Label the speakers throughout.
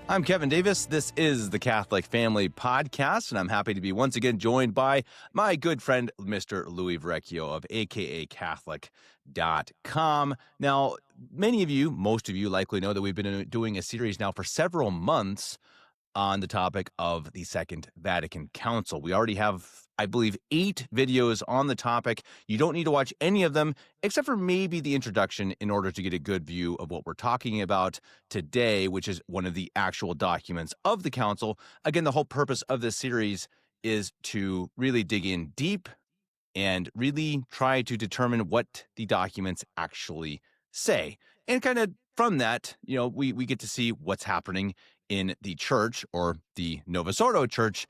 Speaker 1: I'm Kevin Davis. This is the Catholic Family Podcast, and I'm happy to be once again joined by my good friend, Mr. Louis Verrecchio of akacatholic.com. Now, many of you, most of you likely know that we've been doing a series now for several months on the topic of the Second Vatican Council. We already have, I believe, 8 videos on the topic. You don't need to watch any of them, except for maybe the introduction, in order to get a good view of what we're talking about today, which is one of the actual documents of the Council. Again, the whole purpose of this series is to really dig in deep and really try to determine what the documents actually say. And kind of from that, we get to see what's happening in the church, or the Novus Ordo Church,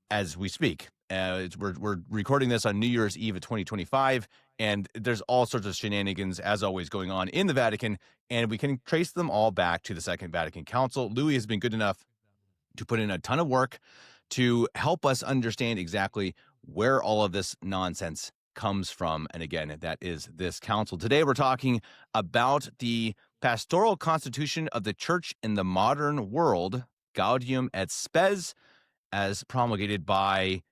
Speaker 1: as we speak. We're recording this on New Year's Eve of 2025, and there's all sorts of shenanigans, as always, going on in the Vatican, and we can trace them all back to the Second Vatican Council. Louis has been good enough to put in a ton of work to help us understand exactly where all of this nonsense comes from. And again, that is this council. Today, we're talking about the Pastoral Constitution of the Church in the Modern World, Gaudium et Spes, as promulgated by,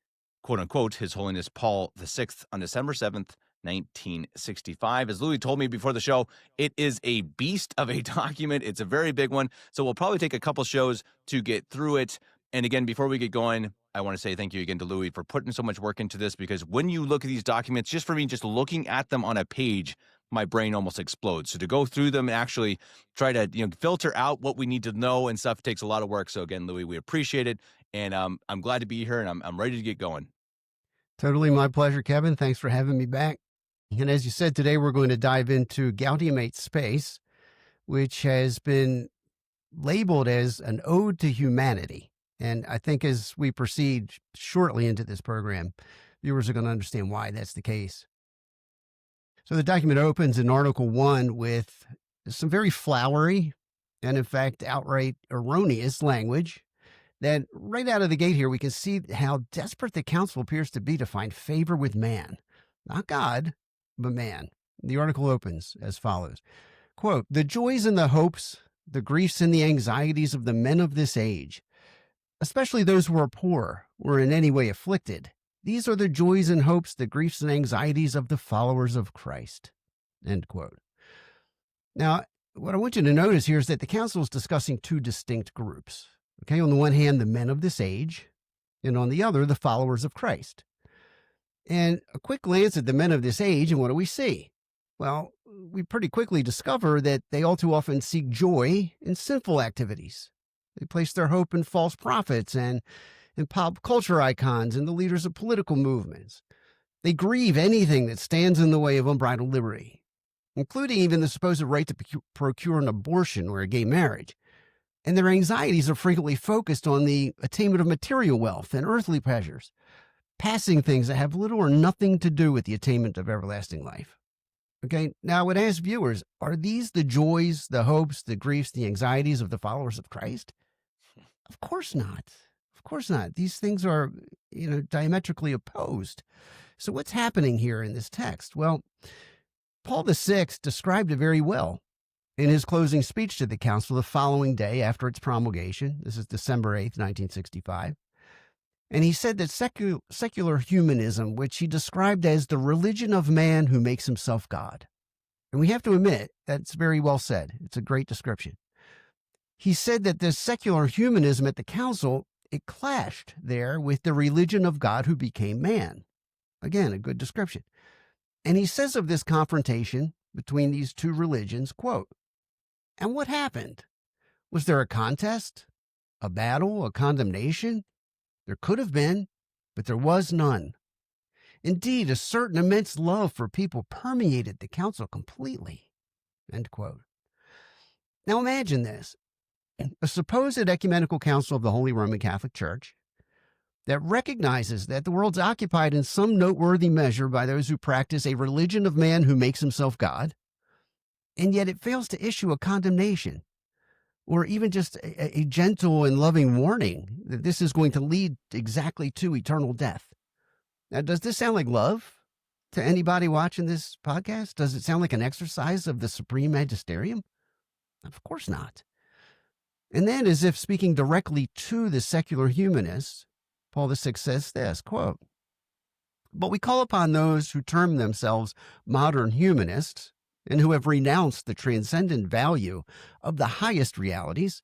Speaker 1: quote unquote, His Holiness Paul VI on December 7th, 1965. As Louis told me before the show, it is a beast of a document. It's a very big one. So we'll probably take a couple shows to get through it. And again, before we get going, I want to say thank you again to Louis for putting so much work into this, because when you look at these documents, just for me, just looking at them on a page, my brain almost explodes. So to go through them and actually try to filter out what we need to know and stuff takes a lot of work. So again, Louis, we appreciate it. And I'm glad to be here, and I'm ready to get going.
Speaker 2: Totally my pleasure, Kevin. Thanks for having me back. And as you said, today we're going to dive into Gaudium et Spes, which has been labeled as an ode to humanity. And I think as we proceed shortly into this program, viewers are going to understand why that's the case. So the document opens in Article 1 with some very flowery and, in fact, outright erroneous language that right out of the gate here, we can see how desperate the council appears to be to find favor with man. Not God, but man. The article opens as follows. Quote, "The joys and the hopes, the griefs and the anxieties of the men of this age, especially those who are poor or in any way afflicted. These are the joys and hopes, the griefs and anxieties of the followers of Christ." End quote. Now, what I want you to notice here is that the council is discussing two distinct groups. Okay, on the one hand, the men of this age, and on the other, the followers of Christ. And a quick glance at the men of this age, and what do we see? Well, we pretty quickly discover that they all too often seek joy in sinful activities. They place their hope in false prophets and in pop culture icons and the leaders of political movements. They grieve anything that stands in the way of unbridled liberty, including even the supposed right to procure an abortion or a gay marriage. And their anxieties are frequently focused on the attainment of material wealth and earthly pleasures, passing things that have little or nothing to do with the attainment of everlasting life. Okay, now I would ask viewers, are these the joys, the hopes, the griefs, the anxieties of the followers of Christ? Of course not. Of course not. These things are, diametrically opposed. So what's happening here in this text? Well, Paul VI described it very well in his closing speech to the council the following day after its promulgation. This is December 8th, 1965. And he said that secular humanism, which he described as the religion of man who makes himself God. And we have to admit, that's very well said. It's a great description. He said that this secular humanism at the council, it clashed there with the religion of God who became man. Again, a good description. And he says of this confrontation between these two religions, quote, "And what happened? Was there a contest, a battle, a condemnation? There could have been, but there was none. Indeed, a certain immense love for people permeated the council completely." End quote. Now imagine this. A supposed ecumenical council of the Holy Roman Catholic Church that recognizes that the world's occupied in some noteworthy measure by those who practice a religion of man who makes himself God, and yet it fails to issue a condemnation or even just a gentle and loving warning that this is going to lead exactly to eternal death. Now, does this sound like love to anybody watching this podcast? Does it sound like an exercise of the supreme magisterium? Of course not. And then, as if speaking directly to the secular humanists, Paul VI says this, quote, "But we call upon those who term themselves modern humanists and who have renounced the transcendent value of the highest realities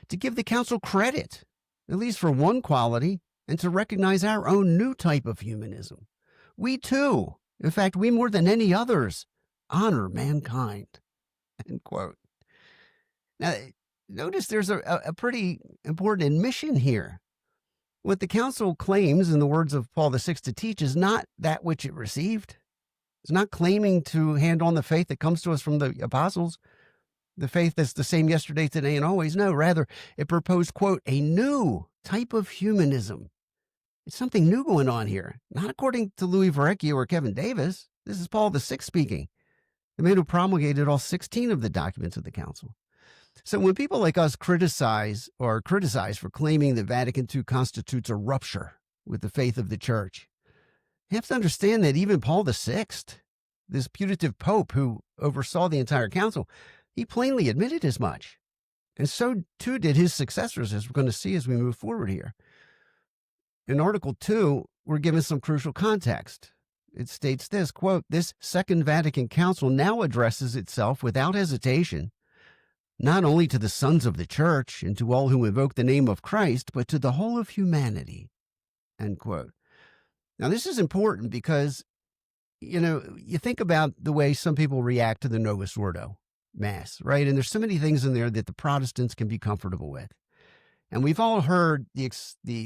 Speaker 2: to give the council credit, at least for one quality, and to recognize our own new type of humanism. We too, in fact, we more than any others, honor mankind." End quote. Now, notice there's a pretty important admission here. What the council claims, in the words of Paul VI, to teach is not that which it received. It's not claiming to hand on the faith that comes to us from the apostles, the faith that's the same yesterday, today, and always. No, rather, it proposed, quote, a new type of humanism. It's something new going on here, not according to Louis Verrecchio or Kevin Davis. This is Paul VI speaking, the man who promulgated all 16 of the documents of the council. So when people like us criticize or are criticized for claiming that Vatican II constitutes a rupture with the faith of the church, you have to understand that even Paul VI, this putative pope who oversaw the entire council, he plainly admitted as much. And so too did his successors, as we're going to see as we move forward here. In Article 2, we're given some crucial context. It states this, quote, "This Second Vatican Council now addresses itself without hesitation not only to the sons of the church and to all who invoke the name of Christ, but to the whole of humanity." End quote. Now, this is important because, you think about the way some people react to the Novus Ordo Mass, right? And there's so many things in there that the Protestants can be comfortable with. And we've all heard the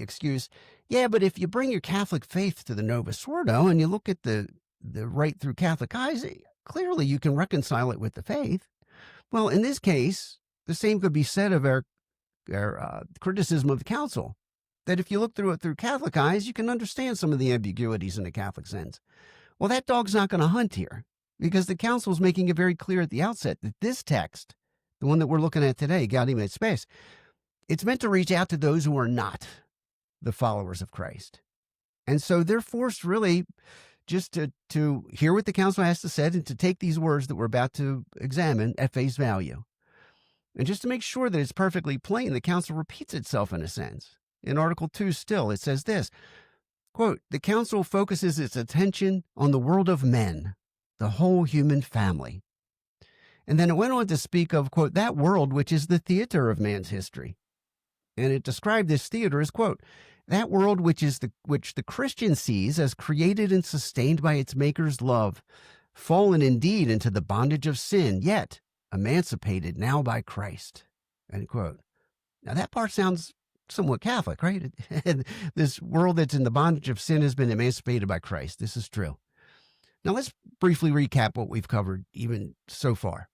Speaker 2: excuse, yeah, but if you bring your Catholic faith to the Novus Ordo and you look at the right through Catholic eyes, clearly you can reconcile it with the faith. Well, in this case, the same could be said of our criticism of the council, that if you look through it through Catholic eyes, you can understand some of the ambiguities in the Catholic sense. Well, that dog's not going to hunt here, because the council is making it very clear at the outset that this text, the one that we're looking at today, Gaudium et Spes, it's meant to reach out to those who are not the followers of Christ. And so they're forced really just to hear what the council has to say and to take these words that we're about to examine at face value. And just to make sure that it's perfectly plain, the council repeats itself in a sense. In Article 2 still, it says this, quote, "The council focuses its attention on the world of men, the whole human family." And then it went on to speak of, quote, "that world which is the theater of man's history." And it described this theater as, quote, "that world which the Christian sees as created and sustained by its maker's love, fallen indeed into the bondage of sin, yet emancipated now by Christ." End quote. Now that part sounds somewhat Catholic, right? This world that's in the bondage of sin has been emancipated by Christ. This is true. Now let's briefly recap what we've covered even so far.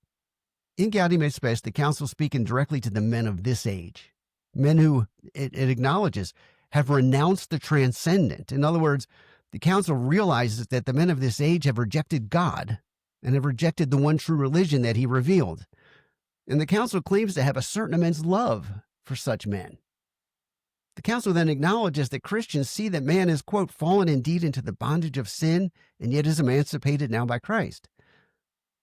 Speaker 2: In Gaudium et Spes, the council speaking directly to the men of this age, men who, it acknowledges, have renounced the transcendent. In other words, the council realizes that the men of this age have rejected God and have rejected the one true religion that he revealed. And the council claims to have a certain immense love for such men. The council then acknowledges that Christians see that man is, quote, "fallen indeed into the bondage of sin, and yet is emancipated now by Christ."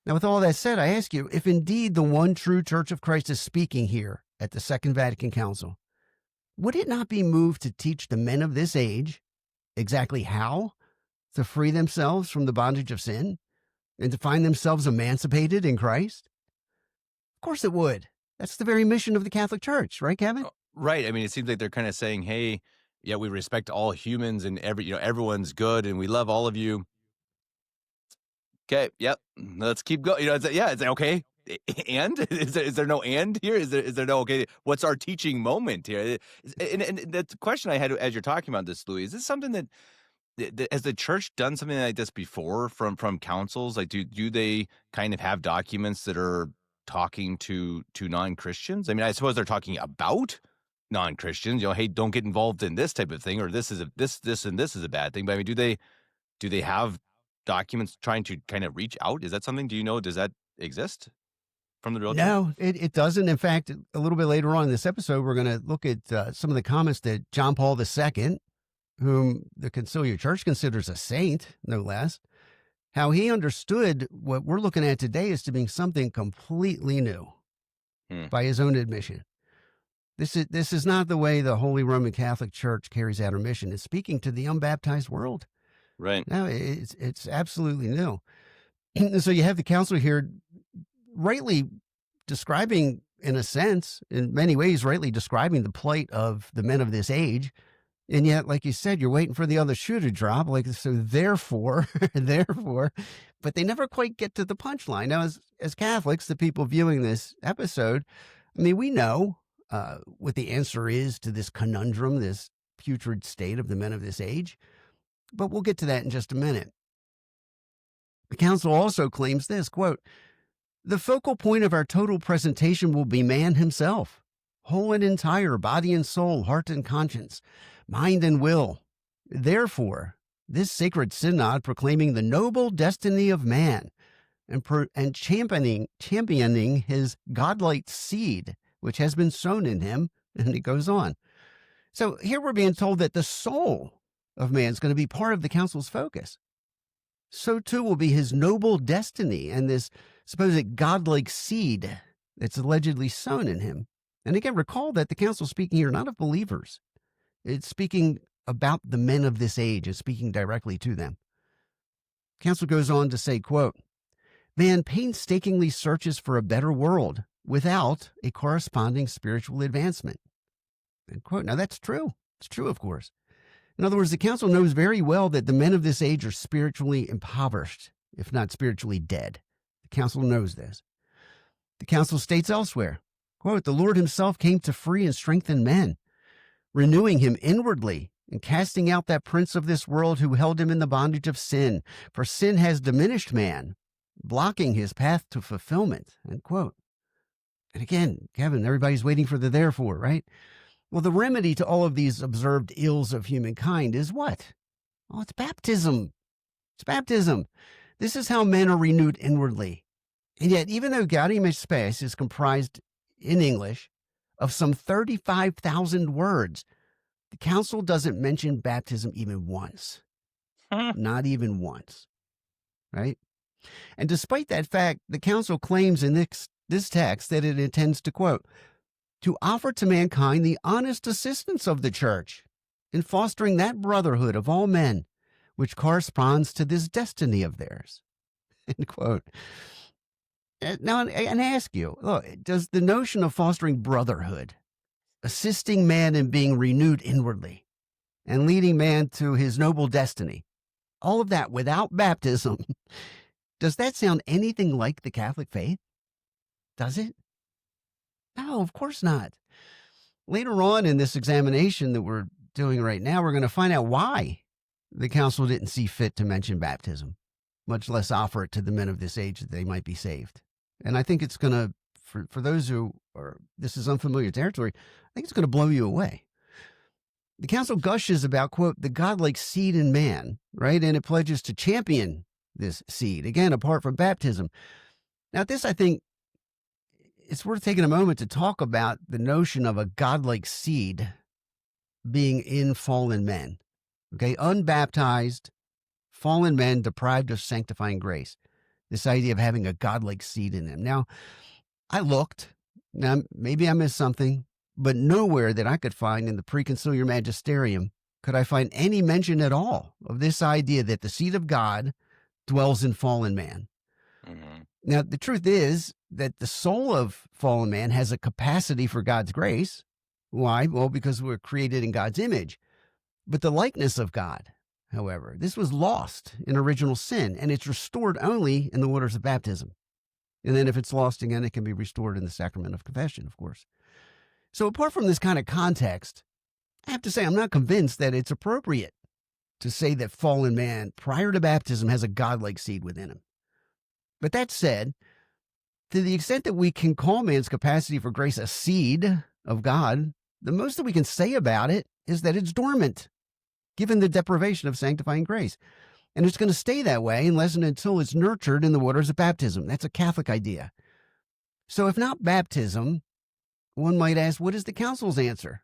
Speaker 2: Now, with all that said, I ask you, if indeed the one true Church of Christ is speaking here at the Second Vatican Council, would it not be moved to teach the men of this age exactly how to free themselves from the bondage of sin and to find themselves emancipated in Christ? Of course it would. That's the very mission of the Catholic Church, right, Kevin?
Speaker 1: Right. I mean, it seems like they're kind of saying, hey, yeah, we respect all humans and everyone's good and we love all of you. Okay. Yep. Let's keep going. It's like, okay. And is there no and here? Is there no, okay, what's our teaching moment here? And the question I had as you're talking about this, Louis, is this something that has the church done something like this before from councils? Like, do they kind of have documents that are talking to non-Christians? I mean, I suppose they're talking about non-Christians, hey, don't get involved in this type of thing, or this is this is a bad thing. But I mean, do they have documents trying to kind of reach out? Is that something, does that exist from the real church?
Speaker 2: No, it doesn't. In fact, a little bit later on in this episode, we're going to look at some of the comments that John Paul II, whom the Conciliar Church considers a saint, no less, how he understood what we're looking at today as to being something completely new by his own admission. This is not the way the Holy Roman Catholic Church carries out her mission. It's speaking to the unbaptized world.
Speaker 1: Right.
Speaker 2: No, it's absolutely new. So you have the council here rightly describing, in a sense, in many ways, rightly describing the plight of the men of this age. And yet, like you said, you're waiting for the other shoe to drop. Like, so therefore, therefore, but they never quite get to the punchline. Now, as Catholics, the people viewing this episode, I mean, we know what the answer is to this conundrum, this putrid state of the men of this age. But we'll get to that in just a minute. The council also claims this, quote, "The focal point of our total presentation will be man himself, whole and entire, body and soul, heart and conscience, mind and will. Therefore, this sacred synod proclaiming the noble destiny of man and championing his godlike seed, which has been sown in him," and it goes on. So here we're being told that the soul of man is going to be part of the council's focus. So too will be his noble destiny and this supposed godlike seed that's allegedly sown in him. And again, recall that the council is speaking here not of believers. It's speaking about the men of this age. It's speaking directly to them. Council goes on to say, quote, "Man painstakingly searches for a better world without a corresponding spiritual advancement." End quote. Now that's true. It's true, of course. In other words, the council knows very well that the men of this age are spiritually impoverished, if not spiritually dead. The council knows this. The council states elsewhere, quote, "The Lord himself came to free and strengthen men, renewing him inwardly and casting out that prince of this world who held him in the bondage of sin. For sin has diminished man, blocking his path to fulfillment." End quote. And again, Kevin, everybody's waiting for the therefore, right? Well, the remedy to all of these observed ills of humankind is what? Oh, it's baptism. It's baptism. This is how men are renewed inwardly. And yet, even though Gaudium et Spes is comprised in English of some 35,000 words, the council doesn't mention baptism even once. Not even once. Right? And despite that fact, the council claims in this text that it intends to, quote, "to offer to mankind the honest assistance of the church in fostering that brotherhood of all men which corresponds to this destiny of theirs." End quote. Now, and I ask you, look, does the notion of fostering brotherhood, assisting man in being renewed inwardly, and leading man to his noble destiny, all of that without baptism, does that sound anything like the Catholic faith? Does it? No, of course not. Later on in this examination that we're doing right now, we're going to find out why the council didn't see fit to mention baptism, much less offer it to the men of this age that they might be saved. And I think it's going to, for those who are, this is unfamiliar territory, I think it's going to blow you away. The council gushes about, quote, "the godlike seed in man," right? And it pledges to champion this seed, again, apart from baptism. Now, this, I think, it's worth taking a moment to talk about the notion of a godlike seed being in fallen men. Okay, unbaptized, fallen men deprived of sanctifying grace. This idea of having a godlike seed in them. Now, I looked. Now, maybe I missed something, but nowhere that I could find in the Preconciliar Magisterium could I find any mention at all of this idea that the seed of God dwells in fallen man.
Speaker 1: Mm-hmm.
Speaker 2: Now, the truth is that the soul of fallen man has a capacity for God's grace. Why? Well, because we're created in God's image. But the likeness of God, however, this was lost in original sin, and it's restored only in the waters of baptism. And then if it's lost again, it can be restored in the sacrament of confession, of course. So apart from this kind of context, I have to say I'm not convinced that it's appropriate to say that fallen man prior to baptism has a godlike seed within him. But that said, to the extent that we can call man's capacity for grace a seed of God, the most that we can say about it is that it's dormant, given the deprivation of sanctifying grace. And it's going to stay that way unless and until it's nurtured in the waters of baptism. That's a Catholic idea. So if not baptism, one might ask, what is the council's answer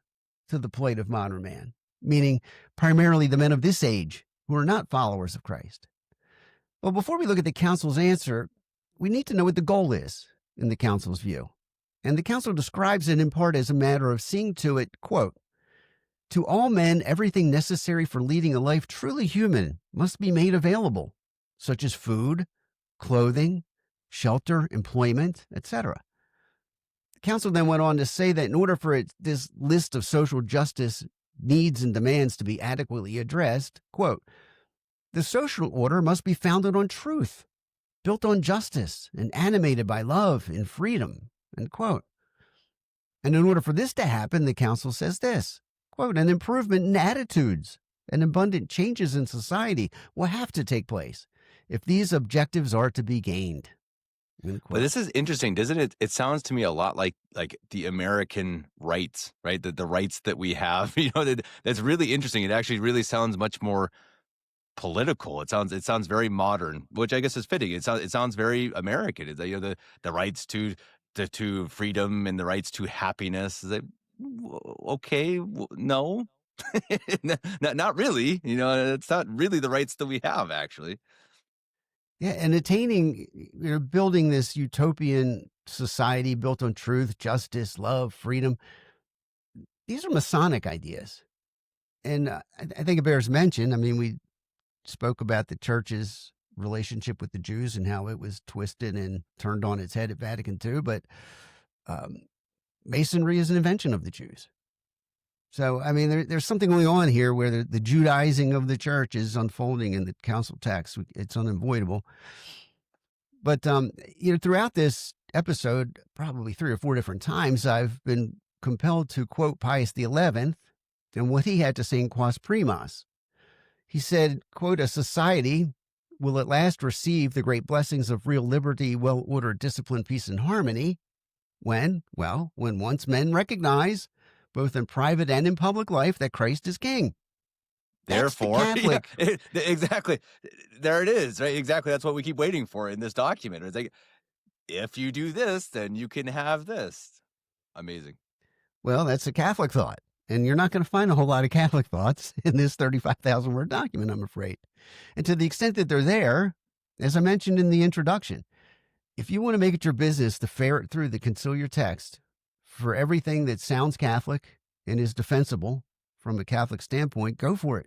Speaker 2: to the plight of modern man? Meaning primarily the men of this age who are not followers of Christ. Well, before we look at the council's answer, we need to know what the goal is in the council's view. And the council describes it in part as a matter of seeing to it, quote, to all men, everything necessary for leading a life truly human must be made available, such as food, clothing, shelter, employment, etc. The council then went on to say that in order for this list of social justice needs and demands to be adequately addressed, quote, the social order must be founded on truth, built on justice, and animated by love and freedom, end quote. And in order for this to happen, the council says this, quote, an improvement in attitudes and abundant changes in society will have to take place if these objectives are to be gained. End
Speaker 1: But
Speaker 2: quote.
Speaker 1: this is interesting, doesn't it? It sounds to me a lot like the American rights, right? The rights that we have, that's really interesting. It actually really sounds much more political. It sounds very modern, which I guess is fitting. It sounds very American. It's the rights to freedom and the rights to happiness. Is it okay? No, not really. It's not really the rights that we have actually.
Speaker 2: Yeah, and attaining, building this utopian society built on truth, justice, love, freedom, these are Masonic ideas. And I think it bears mention. I mean, we spoke about the church's relationship with the Jews and how it was twisted and turned on its head at Vatican II. But um, Masonry is an invention of the Jews. So, I mean, there's something going on here where the Judaizing of the church is unfolding in the council text. It's unavoidable. But, throughout this episode, probably 3 or 4 different times, I've been compelled to quote Pius XI and what he had to say in Quas Primas. He said, quote, a society will at last receive the great blessings of real liberty, well-ordered discipline, peace, and harmony when once men recognize, both in private and in public life, that Christ is king. That's the
Speaker 1: Therefore,
Speaker 2: Catholic.
Speaker 1: exactly. There it is, right? Exactly. That's what we keep waiting for in this document. It's like, if you do this, then you can have this. Amazing.
Speaker 2: Well, that's a Catholic thought. And you're not going to find a whole lot of Catholic thoughts in this 35,000 word document, I'm afraid. And to the extent that they're there, as I mentioned in the introduction, if you want to make it your business to ferret through the conciliar text for everything that sounds Catholic and is defensible from a Catholic standpoint, go for it.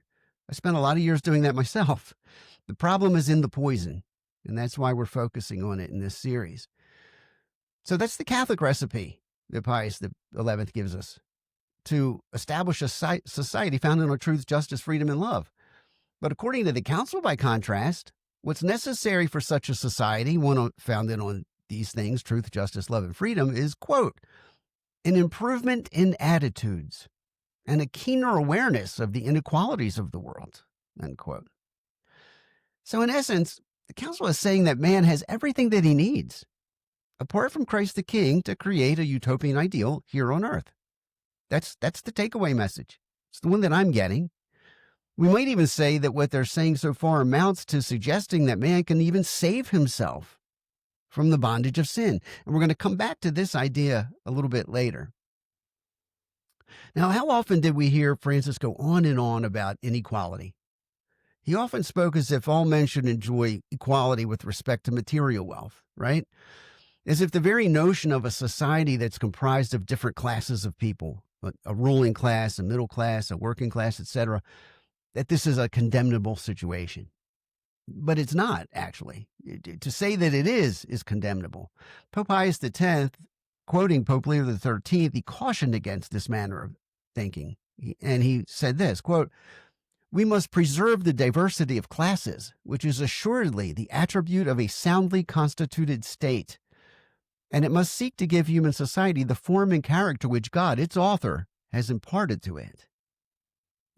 Speaker 2: I spent a lot of years doing that myself. The problem is in the poison, and that's why we're focusing on it in this series. So that's the Catholic recipe that Pius XI gives us to establish a society founded on truth, justice, freedom, and love. But according to the council, by contrast, what's necessary for such a society, one founded on these things, truth, justice, love, and freedom, is, quote, an improvement in attitudes and a keener awareness of the inequalities of the world, end quote. So in essence, the council is saying that man has everything that he needs, apart from Christ the King, to create a utopian ideal here on earth. That's the takeaway message. It's the one that I'm getting. We might even say that what they're saying so far amounts to suggesting that man can even save himself from the bondage of sin. And we're going to come back to this idea a little bit later. Now, how often did we hear Francis go on and on about inequality? He often spoke as if all men should enjoy equality with respect to material wealth, right? As if the very notion of a society that's comprised of different classes of people, a ruling class, a middle class, a working class, etc., that this is a condemnable situation. But it's not, actually. To say that it is condemnable. Pope Pius X, quoting Pope Leo XIII, he cautioned against this manner of thinking. And he said this, quote, we must preserve the diversity of classes, which is assuredly the attribute of a soundly constituted state. And it must seek to give human society the form and character which God, its author, has imparted to it.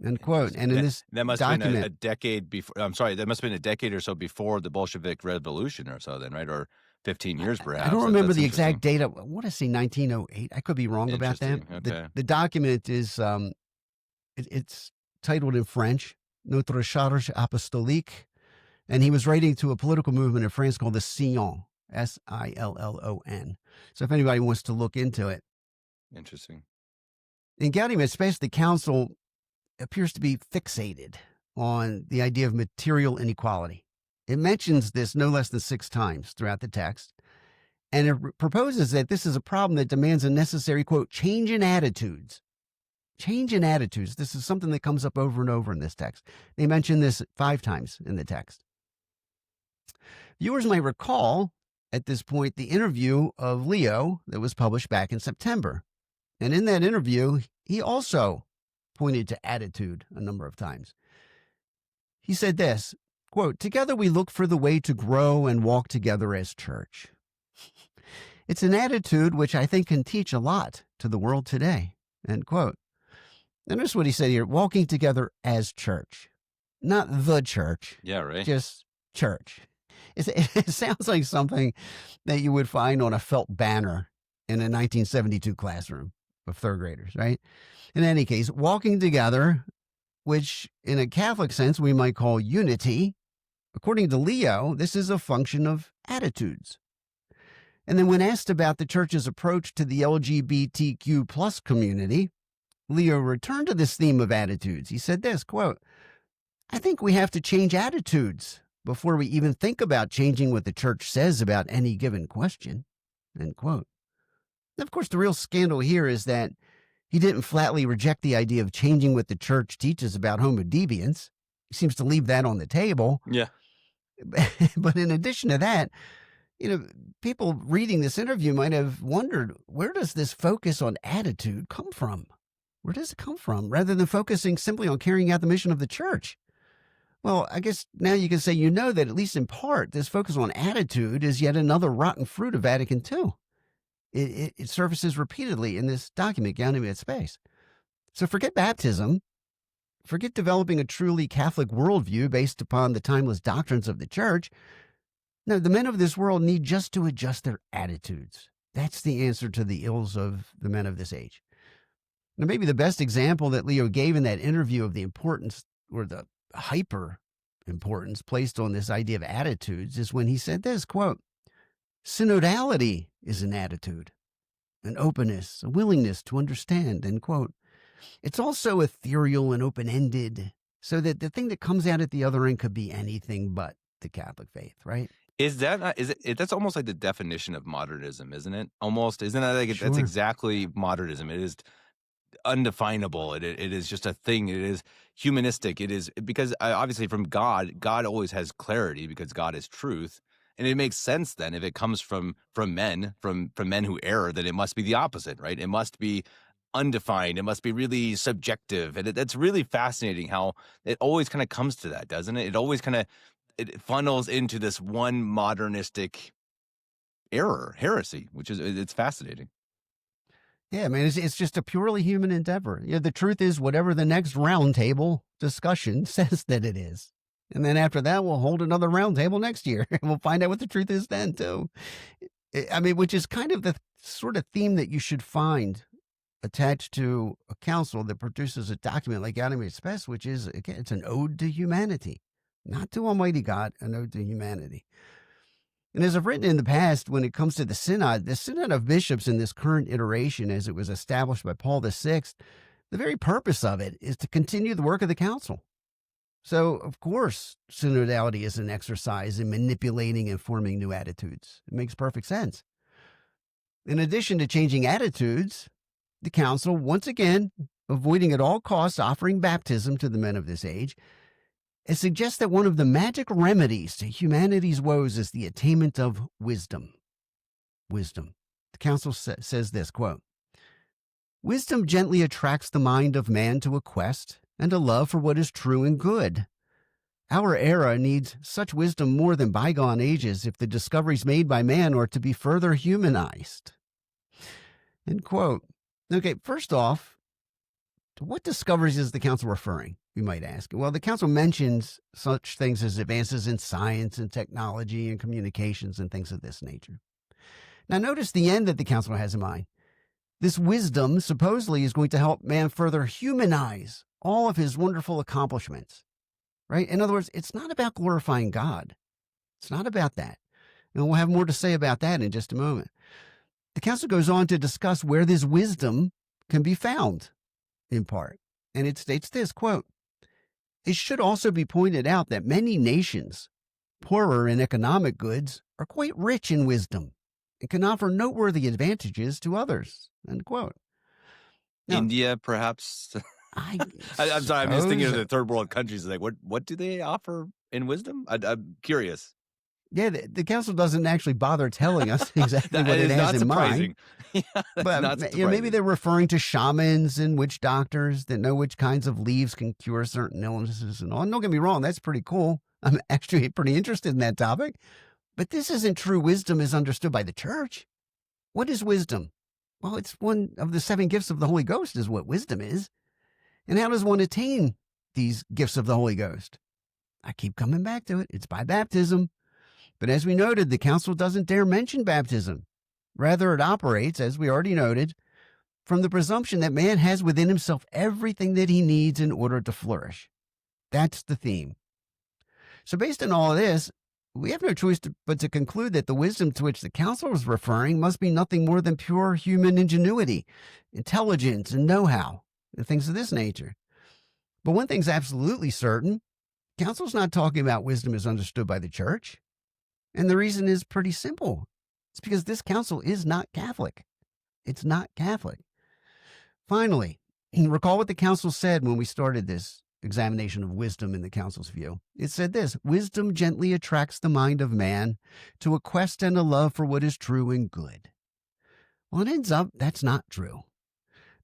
Speaker 2: End quote. And in this
Speaker 1: that must
Speaker 2: document,
Speaker 1: have been a decade before. I'm sorry, that must have been a decade or so before the Bolshevik Revolution or so, then, right? Or 15 years, perhaps.
Speaker 2: I don't remember the exact date. I want to say 1908. I could be wrong about that.
Speaker 1: Okay.
Speaker 2: The document is it's titled in French, Notre Charge Apostolique, and he was writing to a political movement in France called the Sillon, Sillon. So if anybody wants to look into it.
Speaker 1: Interesting.
Speaker 2: In Gaudium et Spes, the council appears to be fixated on the idea of material inequality. It mentions this no less than 6 times throughout the text. And it proposes that this is a problem that demands a necessary, quote, change in attitudes. Change in attitudes. This is something that comes up over and over in this text. They mention this 5 times in the text. Viewers might recall at this point the interview of Leo that was published back in September. And in that interview, he also pointed to attitude a number of times. He said this, quote, "Together we look for the way to grow and walk together as church." It's an attitude which I think can teach a lot to the world today, end quote. Notice what he said here, walking together as church, not the church.
Speaker 1: Yeah, right.
Speaker 2: Just church. It sounds like something that you would find on a felt banner in a 1972 classroom of third graders, right? In any case, walking together, which in a Catholic sense we might call unity, according to Leo, this is a function of attitudes. And then when asked about the church's approach to the LGBTQ plus community, Leo returned to this theme of attitudes. He said this, quote, "I think we have to change attitudes before we even think about changing what the church says about any given question," end quote. And of course, the real scandal here is that he didn't flatly reject the idea of changing what the church teaches about homodeviance. He seems to leave that on the table.
Speaker 1: Yeah.
Speaker 2: But in addition to that, people reading this interview might have wondered, where does this focus on attitude come from? Where does it come from, rather than focusing simply on carrying out the mission of the church? Well, I guess now you can say that at least in part, this focus on attitude is yet another rotten fruit of Vatican II. It surfaces repeatedly in this document, Gaudium et Spes. So forget baptism. Forget developing a truly Catholic worldview based upon the timeless doctrines of the church. No, the men of this world need just to adjust their attitudes. That's the answer to the ills of the men of this age. Now, maybe the best example that Leo gave in that interview of the importance or the hyper importance placed on this idea of attitudes is when he said this, quote, "Synodality is an attitude, an openness, a willingness to understand," end quote. It's also ethereal and open-ended, so that the thing that comes out at the other end could be anything but the Catholic faith, right?
Speaker 1: Is that not, is it, that's almost like the definition of modernism, isn't it? Almost, isn't that like, that's
Speaker 2: Sure.
Speaker 1: exactly modernism. It is undefinable. It is just a thing. It is humanistic. It is because obviously from God always has clarity because God is truth. And it makes sense then if it comes from men, from men who err, that it must be the opposite, right? It must be undefined. It must be really subjective. And that's really fascinating how it always kind of comes to that, doesn't it? It always kind of, it funnels into this one modernistic heresy, which is, it's fascinating.
Speaker 2: Yeah, man, it's just a purely human endeavor. The truth is whatever the next roundtable discussion says that it is. And then after that, we'll hold another roundtable next year, and we'll find out what the truth is then, too. I mean, which is kind of the sort of theme that you should find attached to a council that produces a document like Gaudium et Spes, which is, again, it's an ode to humanity, not to Almighty God, an ode to humanity. And as I've written in the past, when it comes to the Synod of Bishops in this current iteration, as it was established by Paul VI, the very purpose of it is to continue the work of the council. So, of course, synodality is an exercise in manipulating and forming new attitudes. It makes perfect sense. In addition to changing attitudes, the council, once again, avoiding at all costs offering baptism to the men of this age, it suggests that one of the magic remedies to humanity's woes is the attainment of wisdom. Wisdom. The council says this, quote, "Wisdom gently attracts the mind of man to a quest and a love for what is true and good. Our era needs such wisdom more than bygone ages if the discoveries made by man are to be further humanized." End quote. Okay, first off, to what discoveries is the council referring, we might ask? Well, the council mentions such things as advances in science and technology and communications and things of this nature. Now, notice the end that the council has in mind. This wisdom supposedly is going to help man further humanize all of his wonderful accomplishments, right? In other words, it's not about glorifying God. It's not about that. And we'll have more to say about that in just a moment. The council goes on to discuss where this wisdom can be found, in part. And it states this, quote, "It should also be pointed out that many nations, poorer in economic goods, are quite rich in wisdom. and can offer noteworthy advantages to others. End quote. Now,
Speaker 1: India, perhaps?
Speaker 2: I
Speaker 1: I'm sorry, I'm just thinking of
Speaker 2: suppose,
Speaker 1: the third world countries, like, what do they offer in wisdom? I'm curious.
Speaker 2: yeah, the council doesn't actually bother telling us exactly
Speaker 1: That
Speaker 2: what it
Speaker 1: is
Speaker 2: has
Speaker 1: not
Speaker 2: in mind.
Speaker 1: surprising. Yeah, that's
Speaker 2: But
Speaker 1: not
Speaker 2: maybe
Speaker 1: surprising.
Speaker 2: they're referring to shamans and witch doctors that know which kinds of leaves can cure certain illnesses and all. And don't get me wrong, that's pretty cool. I'm actually pretty interested in that topic. But this isn't true wisdom as understood by the church. What is wisdom? Well, it's one of the seven gifts of the Holy Ghost, is what wisdom is. And how does one attain these gifts of the Holy Ghost? I keep coming back to it. It's by baptism. But as we noted, the council doesn't dare mention baptism. Rather, it operates, as we already noted, from the presumption that man has within himself everything that he needs in order to flourish. That's the theme. So, based on all of this, we have no choice but to conclude that the wisdom to which the council is referring must be nothing more than pure human ingenuity, intelligence, and know how, and things of this nature. But one thing's absolutely certain: council's not talking about wisdom as understood by the church. And the reason is pretty simple. It's because this council is not Catholic. It's not Catholic. Finally, recall what the council said when we started this examination of wisdom in the council's view. It said this: wisdom gently attracts the mind of man to a quest and a love for what is true and good. Well, it ends up that's not true.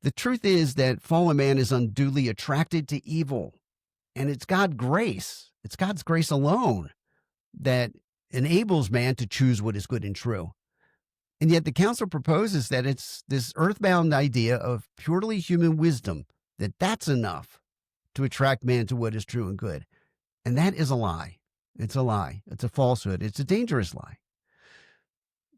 Speaker 2: The truth is that fallen man is unduly attracted to evil, and it's God's grace alone that enables man to choose what is good and true. And yet the council proposes that it's this earthbound idea of purely human wisdom, that's enough to attract man to what is true and good. And that is a lie. It's a lie. It's a falsehood. It's a dangerous lie.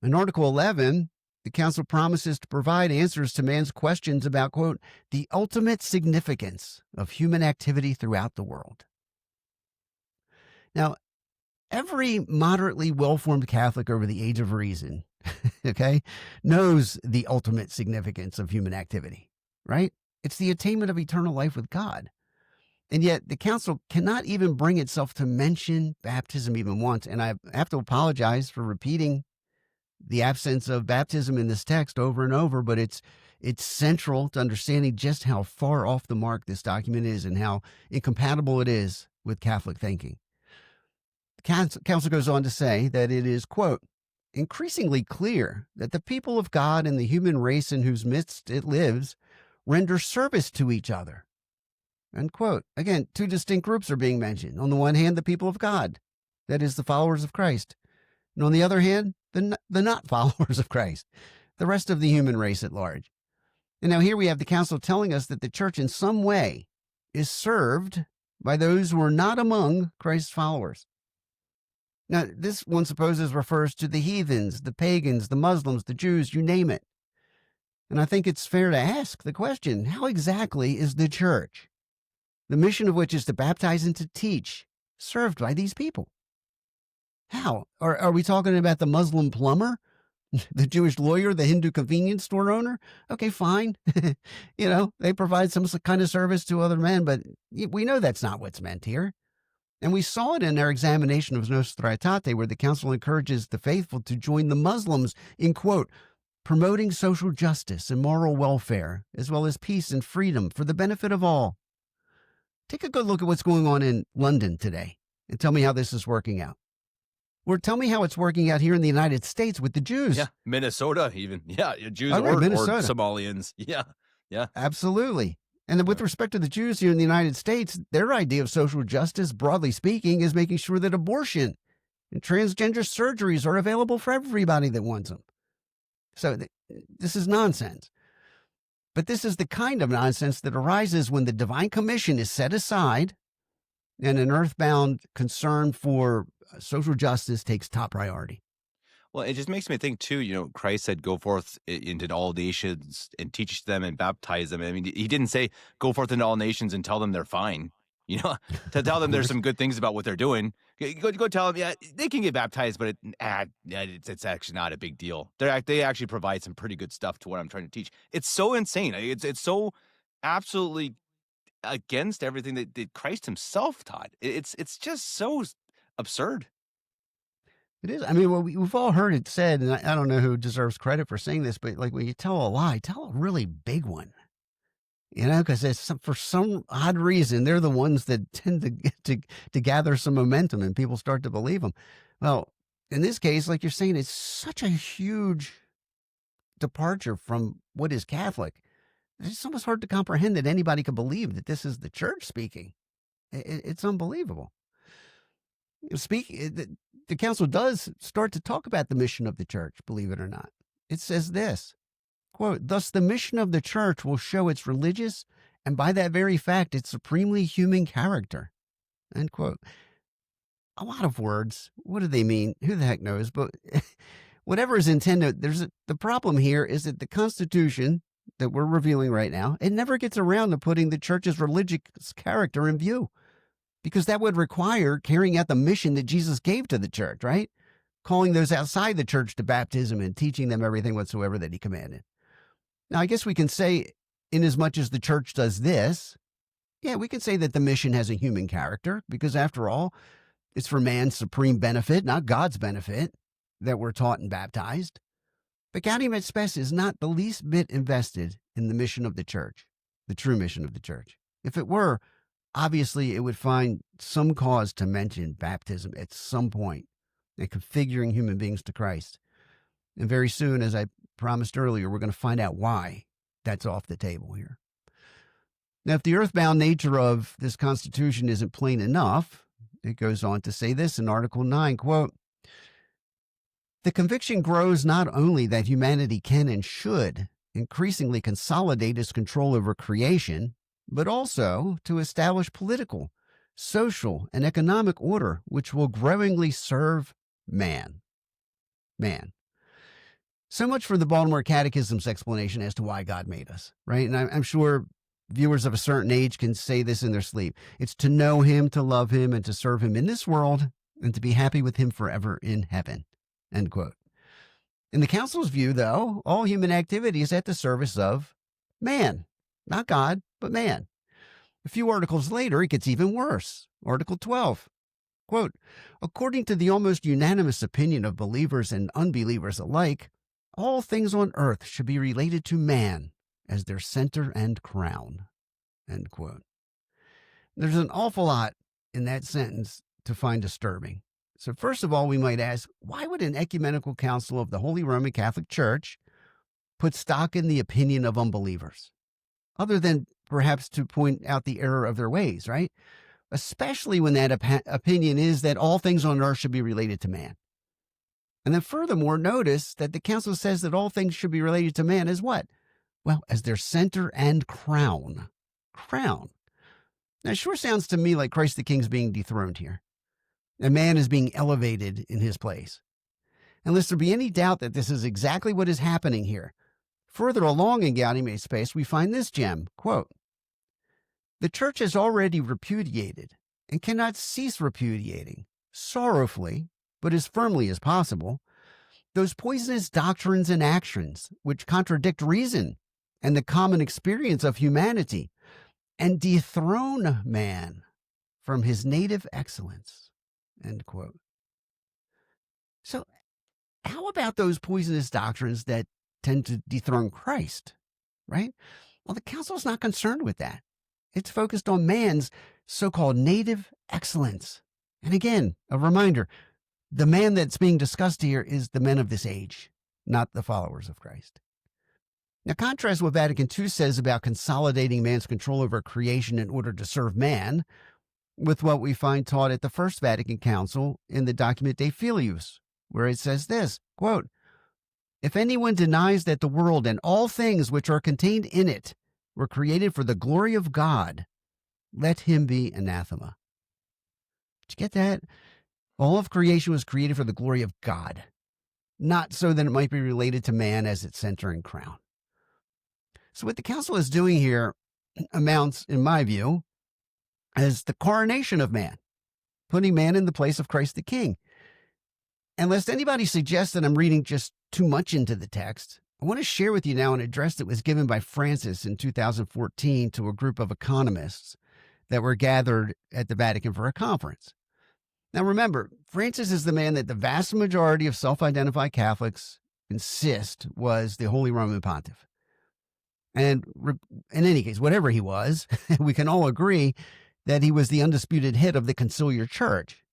Speaker 2: In Article 11, the council promises to provide answers to man's questions about, quote, the ultimate significance of human activity throughout the world. Now, every moderately well-formed Catholic over the age of reason, okay, knows the ultimate significance of human activity, right? It's the attainment of eternal life with God. And yet the council cannot even bring itself to mention baptism even once. And I have to apologize for repeating the absence of baptism in this text over and over, but it's central to understanding just how far off the mark this document is and how incompatible it is with Catholic thinking. The council goes on to say that it is, quote, increasingly clear that the people of God and the human race in whose midst it lives render service to each other. End quote. Again, two distinct groups are being mentioned. On the one hand, the people of God, that is, the followers of Christ. And on the other hand, the not followers of Christ, the rest of the human race at large. And now here we have the council telling us that the church in some way is served by those who are not among Christ's followers. Now, this one supposes refers to the heathens, the pagans, the Muslims, the Jews, you name it. And I think it's fair to ask the question, how exactly is the church, the mission of which is to baptize and to teach, served by these people? How? Are we talking about the Muslim plumber, the Jewish lawyer, the Hindu convenience store owner? Okay, fine. They provide some kind of service to other men, but we know that's not what's meant here. And we saw it in our examination of Nostra Aetate, where the council encourages the faithful to join the Muslims in, quote, promoting social justice and moral welfare, as well as peace and freedom for the benefit of all. Take a good look at what's going on in London today and tell me how this is working out. Or tell me how it's working out here in the United States with the Jews.
Speaker 1: Yeah, Minnesota even. Yeah, Jews
Speaker 2: Oh, right,
Speaker 1: or
Speaker 2: Minnesota.
Speaker 1: Somalians. Yeah, yeah.
Speaker 2: Absolutely. And with respect to the Jews here in the United States, their idea of social justice, broadly speaking, is making sure that abortion and transgender surgeries are available for everybody that wants them. So this is nonsense. But this is the kind of nonsense that arises when the divine commission is set aside and an earthbound concern for social justice takes top priority.
Speaker 1: Well, it just makes me think too, Christ said, go forth into all nations and teach them and baptize them. I mean, he didn't say go forth into all nations and tell them they're fine, to tell
Speaker 2: Of
Speaker 1: them there's
Speaker 2: course.
Speaker 1: some good things about what they're doing. Go tell them, yeah, they can get baptized, but it's actually not a big deal. They actually provide some pretty good stuff to what I'm trying to teach. It's so insane. It's so absolutely against everything that Christ himself taught. It's just so absurd.
Speaker 2: It is. I mean, well, we've all heard it said, and I don't know who deserves credit for saying this, but like when you tell a lie, tell a really big one. Because for some odd reason, they're the ones that tend to get to gather some momentum, and people start to believe them. Well, in this case, like you're saying, it's such a huge departure from what is Catholic. It's almost hard to comprehend that anybody could believe that this is the church speaking. It's unbelievable. The council does start to talk about the mission of the church, believe it or not. It says this, quote, "Thus the mission of the church will show its religious and by that very fact its supremely human character," end quote. A lot of words. What do they mean? Who the heck knows? But whatever is intended, the problem here is that the Constitution that we're reviewing right now, it never gets around to putting the church's religious character in view, because that would require carrying out the mission that Jesus gave to the church, right? Calling those outside the church to baptism and teaching them everything whatsoever that he commanded. Now, I guess we can say, inasmuch as the church does this, yeah, we can say that the mission has a human character, because after all, it's for man's supreme benefit, not God's benefit, that we're taught and baptized. But Gaudium et Spes is not the least bit invested in the mission of the church, the true mission of the church. If it were, obviously it would find some cause to mention baptism at some point and configuring human beings to Christ. And very soon, as I promised earlier, we're going to find out why that's off the table here. Now, if the earthbound nature of this Constitution isn't plain enough, it goes on to say this in Article 9, quote, "The conviction grows not only that humanity can and should increasingly consolidate its control over creation, but also to establish political, social, and economic order which will growingly serve man." Man. So much for the Baltimore Catechism's explanation as to why God made us, right? And I'm sure viewers of a certain age can say this in their sleep. It's to know him, to love him, and to serve him in this world, and to be happy with him forever in heaven, end quote. In the council's view, though, all human activity is at the service of man, not God, but man. A few articles later, it gets even worse. Article 12, quote, "According to the almost unanimous opinion of believers and unbelievers alike, all things on earth should be related to man as their center and crown," end quote. There's an awful lot in that sentence to find disturbing. So first of all, we might ask, why would an ecumenical council of the Holy Roman Catholic Church put stock in the opinion of unbelievers, other than perhaps to point out the error of their ways, right? Especially when that opinion is that all things on earth should be related to man. And then furthermore, notice that the council says that all things should be related to man as what? Well, as their center and crown. Crown. Now, it sure sounds to me like Christ the King's being dethroned here. And man is being elevated in his place. And lest there be any doubt that this is exactly what is happening here, further along in Gaudium et Spes, we find this gem, quote, "The church has already repudiated and cannot cease repudiating, sorrowfully, but as firmly as possible, those poisonous doctrines and actions which contradict reason and the common experience of humanity and dethrone man from his native excellence," end quote. So how about those poisonous doctrines that tend to dethrone Christ, right? Well, the council's not concerned with that. It's focused on man's so-called native excellence. And again, a reminder, the man that's being discussed here is the men of this age, not the followers of Christ. Now, contrast what Vatican II says about consolidating man's control over creation in order to serve man with what we find taught at the First Vatican Council in the document De Filius, where it says this, quote, "If anyone denies that the world and all things which are contained in it were created for the glory of God, let him be anathema." Did you get that? All of creation was created for the glory of God, not so that it might be related to man as its center and crown. So what the council is doing here amounts, in my view, as the coronation of man, putting man in the place of Christ the King. And lest anybody suggests that I'm reading just too much into the text, I want to share with you now an address that was given by Francis in 2014 to a group of economists that were gathered at the Vatican for a conference. Now remember, Francis is the man that the vast majority of self-identified Catholics insist was the Holy Roman Pontiff. And in any case, whatever he was, we can all agree that he was the undisputed head of the conciliar church.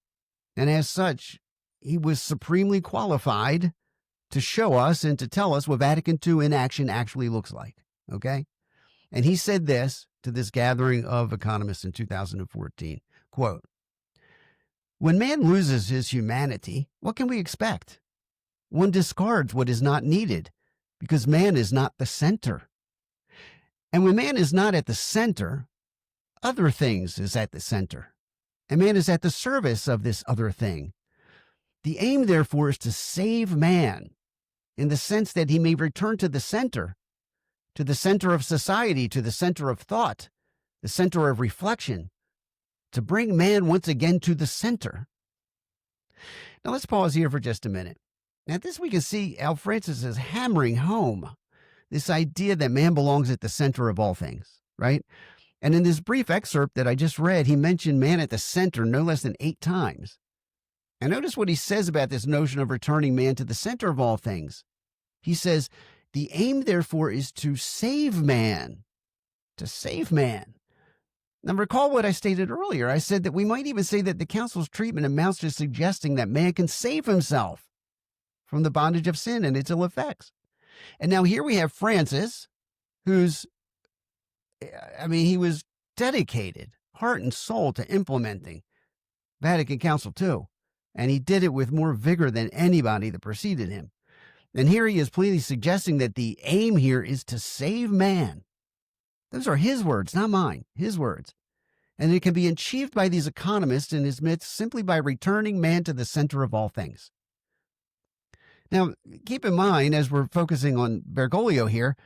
Speaker 2: And as such, he was supremely qualified to show us and to tell us what Vatican II in action actually looks like. Okay? And he said this to this gathering of economists in 2014, quote, "When man loses his humanity, what can we expect? One discards what is not needed because man is not the center. And when man is not at the center, other things is at the center. And man is at the service of this other thing. The aim, therefore, is to save man in the sense that he may return to the center of society, to the center of thought, the center of reflection, to bring man once again to the center." Now let's pause here for just a minute. Now this we can see how Francis is hammering home this idea that man belongs at the center of all things, right? And in this brief excerpt that I just read, he mentioned man at the center no less than 8 times. And notice what he says about this notion of returning man to the center of all things. He says, the aim, therefore, is to save man. To save man. Now, recall what I stated earlier. I said that we might even say that the council's treatment amounts to suggesting that man can save himself from the bondage of sin and its ill effects. And now here we have Francis, who's, he was dedicated, heart and soul, to implementing Vatican Council II. And he did it with more vigor than anybody that preceded him. And here he is plainly suggesting that the aim here is to save man. Those are his words, not mine, his words. And it can be achieved by these economists in his midst simply by returning man to the center of all things. Now, keep in mind, as we're focusing on Bergoglio here,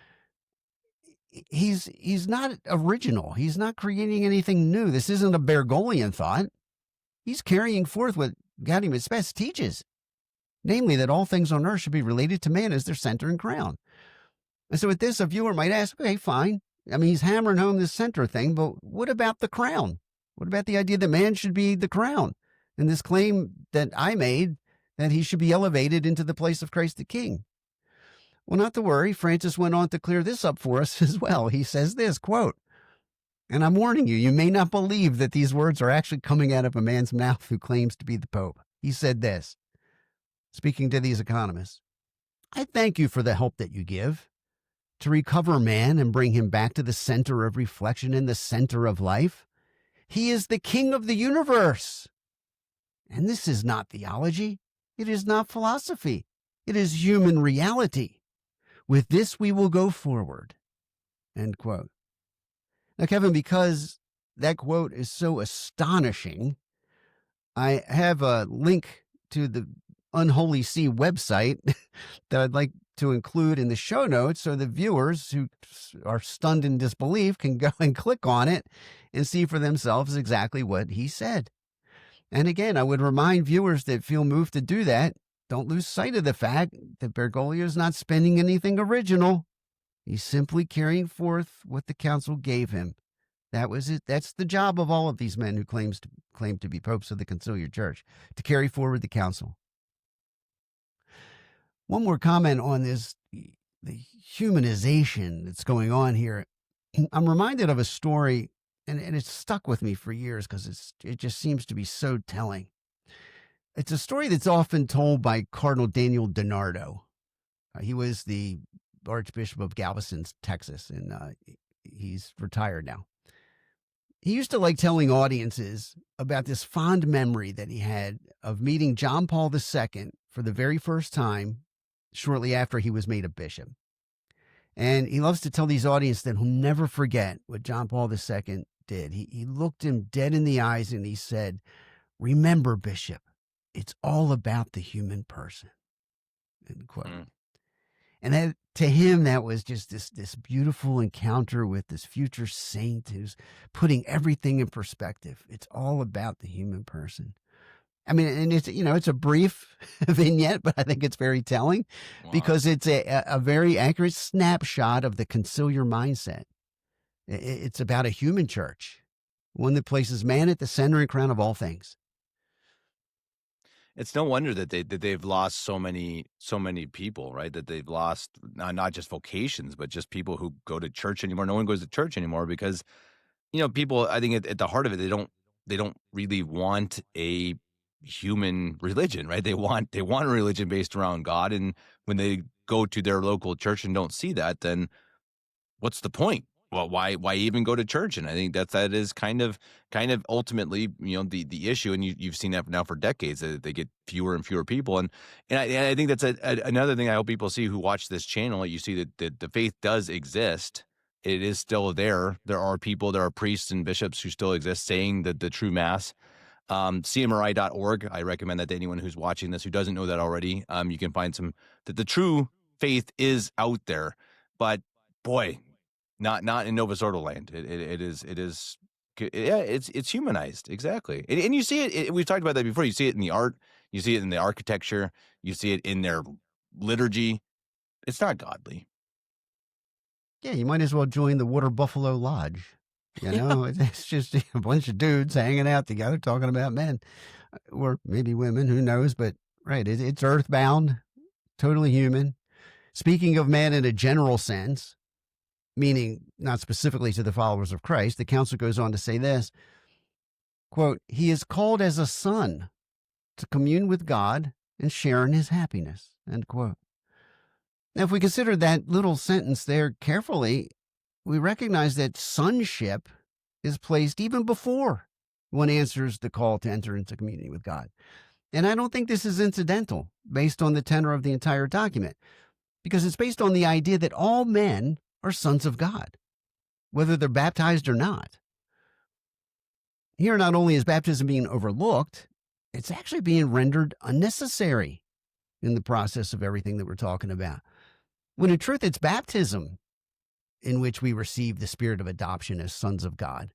Speaker 2: he's not original. He's not creating anything new. This isn't a Bergoglian thought. He's carrying forth what Gaudium et Spes teaches, namely that all things on earth should be related to man as their center and crown. And so with this, a viewer might ask, okay, fine. He's hammering home this center thing, but what about the crown? What about the idea that man should be the crown? And this claim that I made that he should be elevated into the place of Christ the King. Well, not to worry. Francis went on to clear this up for us as well. He says this, quote, "And I'm warning you, you may not believe that these words are actually coming out of a man's mouth who claims to be the Pope." He said this, speaking to these economists, "I thank you for the help that you give to recover man and bring him back to the center of reflection and the center of life. He is the King of the universe. And this is not theology. It is not philosophy. It is human reality. With this, we will go forward." End quote. Now, Kevin, because that quote is so astonishing, I have a link to the Unholy See website that I'd like to include in the show notes so the viewers who are stunned in disbelief can go and click on it and see for themselves exactly what he said. And again, I would remind viewers that feel moved to do that, don't lose sight of the fact that Bergoglio is not spending anything original. He's simply carrying forth what the council gave him. That was it. That's the job of all of these men who claim to be popes of the conciliar church, to carry forward the council. One more comment on this, the humanization that's going on here. I'm reminded of a story, and it's stuck with me for years because it just seems to be so telling. It's a story that's often told by Cardinal Daniel DiNardo. He was the Archbishop of Galveston, Texas, and he's retired now. He used to like telling audiences about this fond memory that he had of meeting John Paul II for the very first time shortly after he was made a bishop. And he loves to tell these audiences that he'll never forget what John Paul II did. He looked him dead in the eyes and he said, "Remember, Bishop, it's all about the human person." End quote. And that, to him, that was just this beautiful encounter with this future saint who's putting everything in perspective. It's all about the human person. And it's a brief vignette, but I think it's very telling because it's a very accurate snapshot of the conciliar mindset. It's about a human church, one that places man at the center and crown of all things.
Speaker 1: It's no wonder that they've lost so many people, right? That they've lost not just vocations, but just people who go to church anymore. No one goes to church anymore because people. I think at the heart of it, they don't really want a human religion, right? They want a religion based around God, and when they go to their local church and don't see that, then what's the point? Well, why even go to church? And I think that is kind of ultimately, the issue. And you've seen that now for decades, that they get fewer and fewer people. And I think that's another thing I hope people see who watch this channel. You see that the faith does exist. It is still there. There are people, there are priests and bishops who still exist saying the true mass. CMRI.org. I recommend that to anyone who's watching this who doesn't know that already. You can find that the true faith is out there, but boy, not in Nova Sordo land. Yeah, it's humanized, exactly. And you see it, we've talked about that before. You see it in the art, you see it in the architecture, you see it in their liturgy. It's not godly.
Speaker 2: Yeah, you might as well join the Water Buffalo Lodge.
Speaker 1: Yeah.
Speaker 2: It's just a bunch of dudes hanging out together talking about men, or maybe women, who knows? But right, it's earthbound, totally human. Speaking of man in a general sense, meaning not specifically to the followers of Christ, the council goes on to say this, quote, "He is called as a son to commune with God and share in his happiness," end quote. Now, if we consider that little sentence there carefully, we recognize that sonship is placed even before one answers the call to enter into community with God. And I don't think this is incidental based on the tenor of the entire document, because it's based on the idea that all men are sons of God, whether they're baptized or not. Here, not only is baptism being overlooked, it's actually being rendered unnecessary in the process of everything that we're talking about. When in truth, it's baptism in which we receive the spirit of adoption as sons of God.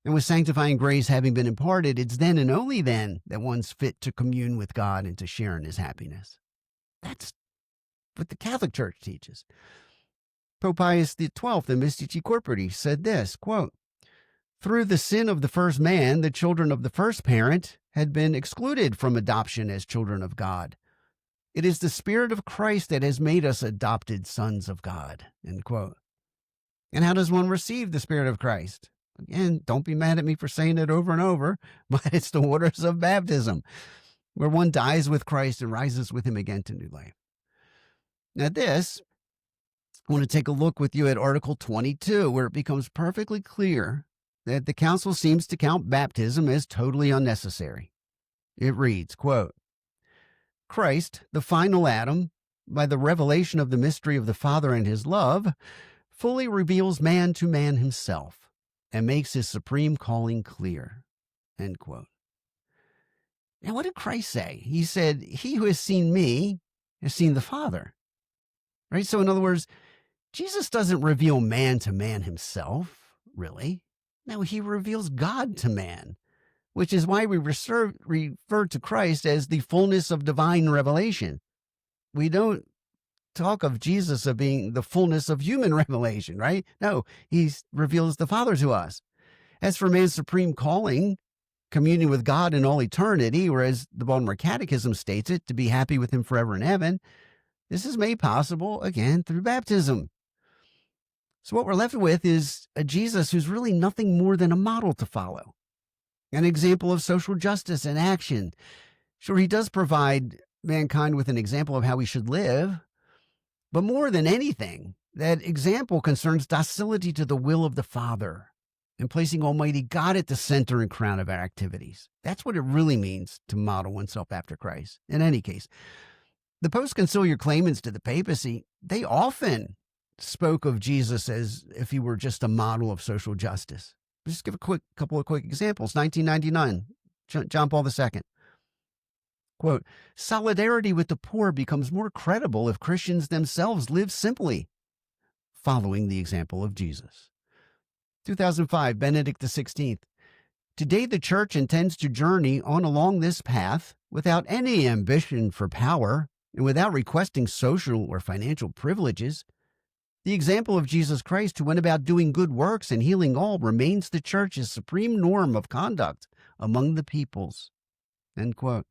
Speaker 2: And with sanctifying grace having been imparted, it's then and only then that one's fit to commune with God and to share in his happiness. That's what the Catholic Church teaches. Pope Pius XII in Mystici Corpori said this, quote, "Through the sin of the first man, the children of the first parent had been excluded from adoption as children of God. It is the Spirit of Christ that has made us adopted sons of God," end quote. And how does one receive the Spirit of Christ? Again, don't be mad at me for saying it over and over, but it's the waters of baptism, where one dies with Christ and rises with him again to new life. Now this, I want to take a look with you at Article 22, where it becomes perfectly clear that the council seems to count baptism as totally unnecessary. It reads, quote, "Christ, the final Adam, by the revelation of the mystery of the Father and his love, fully reveals man to man himself and makes his supreme calling clear," end quote. Now, what did Christ say? He said, "He who has seen me has seen the Father." Right? So in other words, Jesus doesn't reveal man to man himself, really. No, he reveals God to man, which is why we refer to Christ as the fullness of divine revelation. We don't talk of Jesus as being the fullness of human revelation, right? No, he reveals the Father to us. As for man's supreme calling, communion with God in all eternity, or as the Baltimore Catechism states it, to be happy with him forever in heaven, this is made possible, again, through baptism. So what we're left with is a Jesus who's really nothing more than a model to follow, an example of social justice and action. Sure, he does provide mankind with an example of how we should live, but more than anything, that example concerns docility to the will of the Father and placing Almighty God at the center and crown of our activities. That's what it really means to model oneself after Christ. In any case, the post-conciliar claimants to the papacy, they often spoke of Jesus as if he were just a model of social justice. Just give a couple of quick examples. 1999, John Paul II. Quote, "Solidarity with the poor becomes more credible if Christians themselves live simply, following the example of Jesus." 2005, Benedict XVI. "Today the Church intends to journey on along this path without any ambition for power and without requesting social or financial privileges. The example of Jesus Christ, who went about doing good works and healing all, remains the Church's supreme norm of conduct among the peoples." End quote.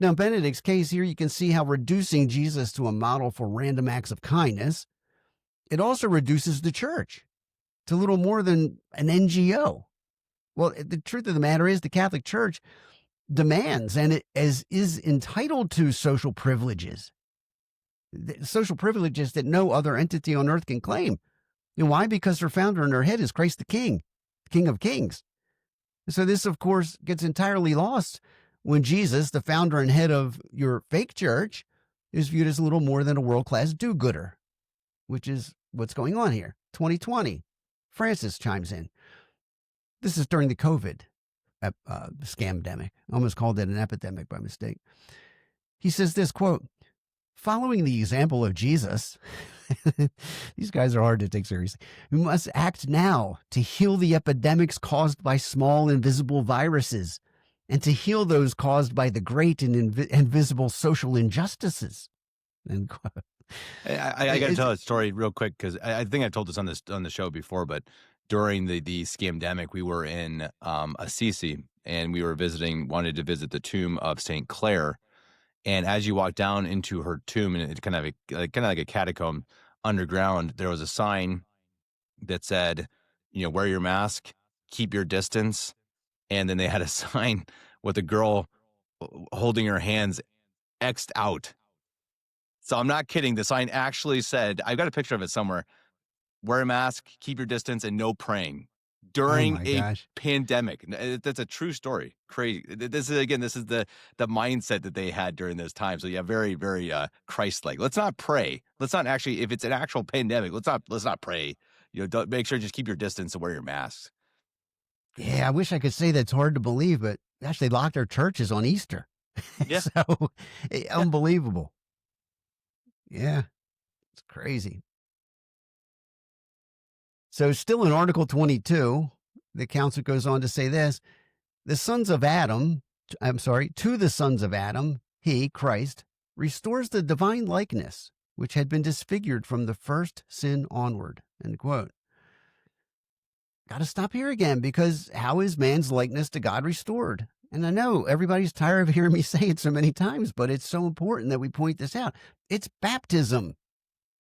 Speaker 2: Now, in Benedict's case here, you can see how reducing Jesus to a model for random acts of kindness, it also reduces the church to little more than an NGO. Well, the truth of the matter is the Catholic Church demands and it is entitled to social privileges, social privileges that no other entity on earth can claim. You know why? Because her founder in her head is Christ the King, King of Kings. So this, of course, gets entirely lost when Jesus, the founder and head of your fake church, is viewed as little more than a world-class do-gooder, which is what's going on here. 2020, Francis chimes in. This is during the COVID scamdemic. I almost called it an epidemic by mistake. He says this, quote, following the example of Jesus, these guys are hard to take seriously. We must act now to heal the epidemics caused by small invisible viruses and to heal those caused by the great and invisible social injustices. End quote.
Speaker 1: I got to tell a story real quick because I think I told this on the show before, but during the scamdemic, we were in Assisi and we were wanted to visit the tomb of Saint Clare. And as you walk down into her tomb, and it's kind of like a catacomb underground, there was a sign that said, wear your mask, keep your distance. And then they had a sign with a girl holding her hands X'd out. So I'm not kidding. The sign actually said, I've got a picture of it somewhere, wear a mask, keep your distance, and no praying
Speaker 2: Oh
Speaker 1: during
Speaker 2: my
Speaker 1: a
Speaker 2: gosh.
Speaker 1: pandemic. That's a true story. Crazy. This is the mindset that they had during those times. So yeah, very, very Christ-like. Let's not pray. Let's not actually, if it's an actual pandemic, let's not pray. Don't make sure to just keep your distance and wear your masks.
Speaker 2: Yeah, I wish I could say that's hard to believe, but gosh, they locked their churches on Easter.
Speaker 1: Yeah.
Speaker 2: So
Speaker 1: Yeah.
Speaker 2: unbelievable. Yeah, it's crazy. So still in Article 22, the council goes on to say this, to the sons of Adam, he, Christ, restores the divine likeness, which had been disfigured from the first sin onward, end quote. Got to stop here again, because how is man's likeness to God restored? And I know everybody's tired of hearing me say it so many times, but it's so important that we point this out. It's baptism,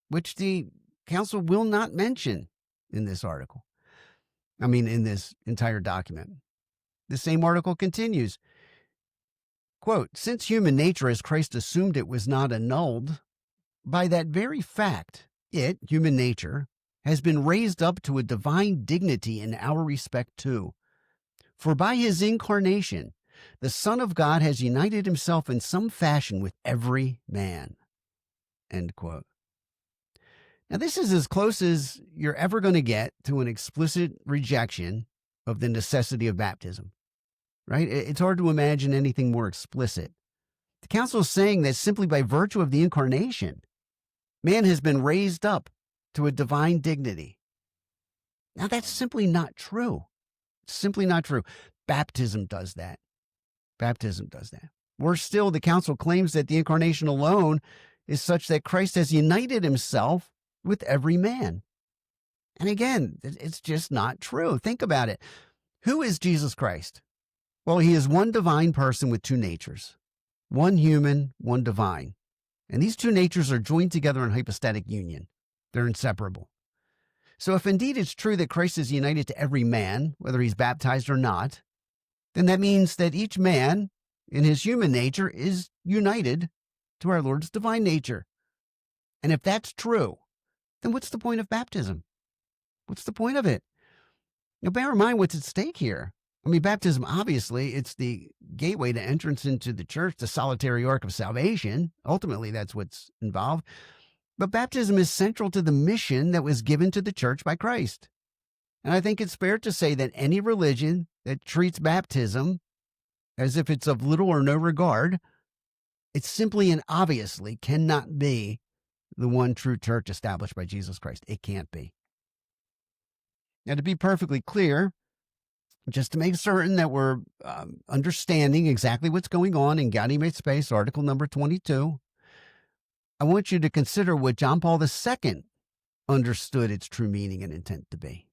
Speaker 2: which the council will not mention in this article. In this entire document. The same article continues, quote, since human nature as Christ assumed it was not annulled, by that very fact, human nature, has been raised up to a divine dignity in our respect too. For by his incarnation, the Son of God has united himself in some fashion with every man. End quote. Now, this is as close as you're ever going to get to an explicit rejection of the necessity of baptism, right? It's hard to imagine anything more explicit. The council is saying that simply by virtue of the incarnation, man has been raised up to a divine dignity. Now, that's simply not true. It's simply not true. Baptism does that. Baptism does that. Worse still, the council claims that the incarnation alone is such that Christ has united himself with every man. And again, it's just not true. Think about it. Who is Jesus Christ? Well, he is one divine person with two natures, one human, one divine. And these two natures are joined together in hypostatic union. They're inseparable. So if indeed it's true that Christ is united to every man, whether he's baptized or not, then that means that each man in his human nature is united to our Lord's divine nature. And if that's true, then what's the point of baptism? What's the point of it? Now, bear in mind what's at stake here. Baptism, obviously, it's the gateway to entrance into the church, the solitary ark of salvation. Ultimately, that's what's involved. But baptism is central to the mission that was given to the church by Christ. And I think it's fair to say that any religion that treats baptism as if it's of little or no regard, it simply and obviously cannot be the one true church established by Jesus Christ. It can't be. Now, to be perfectly clear, just to make certain that we're understanding exactly what's going on in Gaudium et Spes, article number 22, I want you to consider what John Paul II understood its true meaning and intent to be.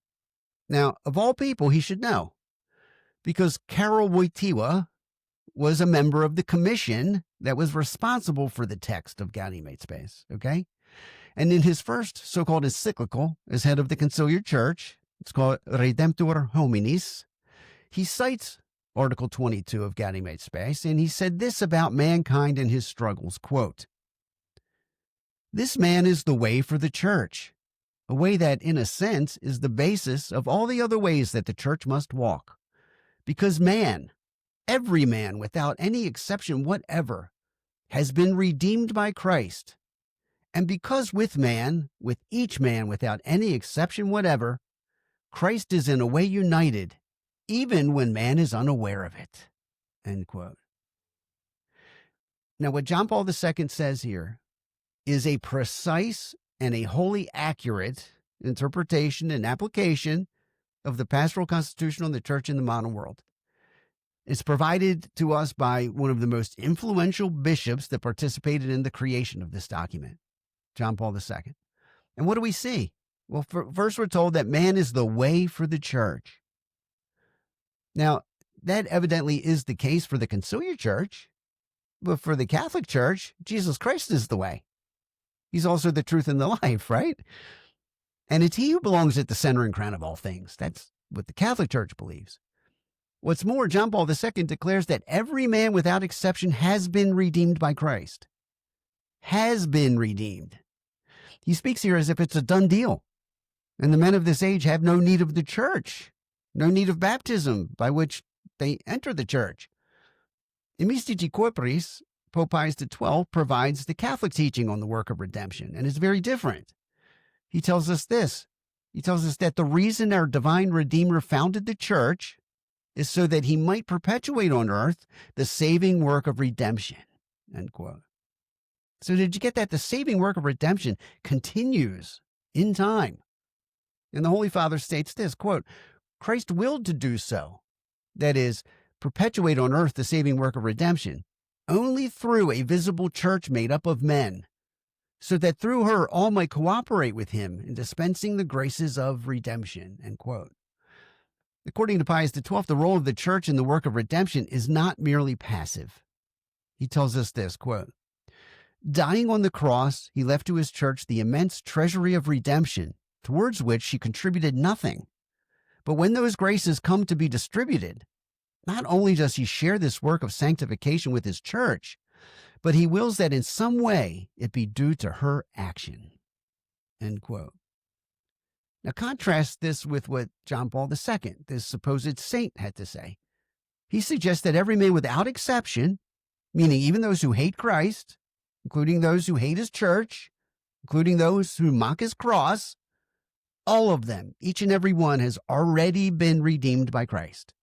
Speaker 2: Now, of all people, he should know, because Karol Wojtyła was a member of the commission that was responsible for the text of Gaudium et Spes. Okay. And in his first so called encyclical, as head of the conciliar church, it's called Redemptor Hominis, he cites Article 22 of Gaudium et Spes, and he said this about mankind and his struggles, quote, "This man is the way for the church, a way that, in a sense, is the basis of all the other ways that the church must walk. Because man, every man, without any exception whatever, has been redeemed by Christ. And because with each man, without any exception whatever, Christ is in a way united, even when man is unaware of it." End quote. Now, what John Paul II says here is a precise and a wholly accurate interpretation and application of the pastoral constitution on the church in the modern world. It's provided to us by one of the most influential bishops that participated in the creation of this document, John Paul II. And what do we see? Well, first we're told that man is the way for the church. Now, that evidently is the case for the conciliar church, but for the Catholic Church, Jesus Christ is the way. He's also the truth and the life, right? And it's he who belongs at the center and crown of all things. That's what the Catholic Church believes. What's more, John Paul II declares that every man without exception has been redeemed by Christ. Has been redeemed. He speaks here as if it's a done deal. And the men of this age have no need of the church, no need of baptism by which they enter the church. In Mystici Corporis, Pope Pius XII provides the Catholic teaching on the work of redemption, and it's very different. He tells us this. He tells us that the reason our divine Redeemer founded the church is so that he might perpetuate on earth the saving work of redemption. End quote. So did you get that? The saving work of redemption continues in time. And the Holy Father states this, quote, "Christ willed to do so, that is, perpetuate on earth the saving work of redemption, only through a visible church made up of men, so that through her all might cooperate with him in dispensing the graces of redemption." End quote. According to Pius XII, the role of the church in the work of redemption is not merely passive. He tells us this, quote, "Dying on the cross, he left to his church the immense treasury of redemption, towards which she contributed nothing. But when those graces come to be distributed, not only does he share this work of sanctification with his church, but he wills that in some way it be due to her action." End quote. Now contrast this with what John Paul II, this supposed saint, had to say. He suggests that every man without exception, meaning even those who hate Christ, including those who hate his church, including those who mock his cross, all of them, each and every one, has already been redeemed by Christ.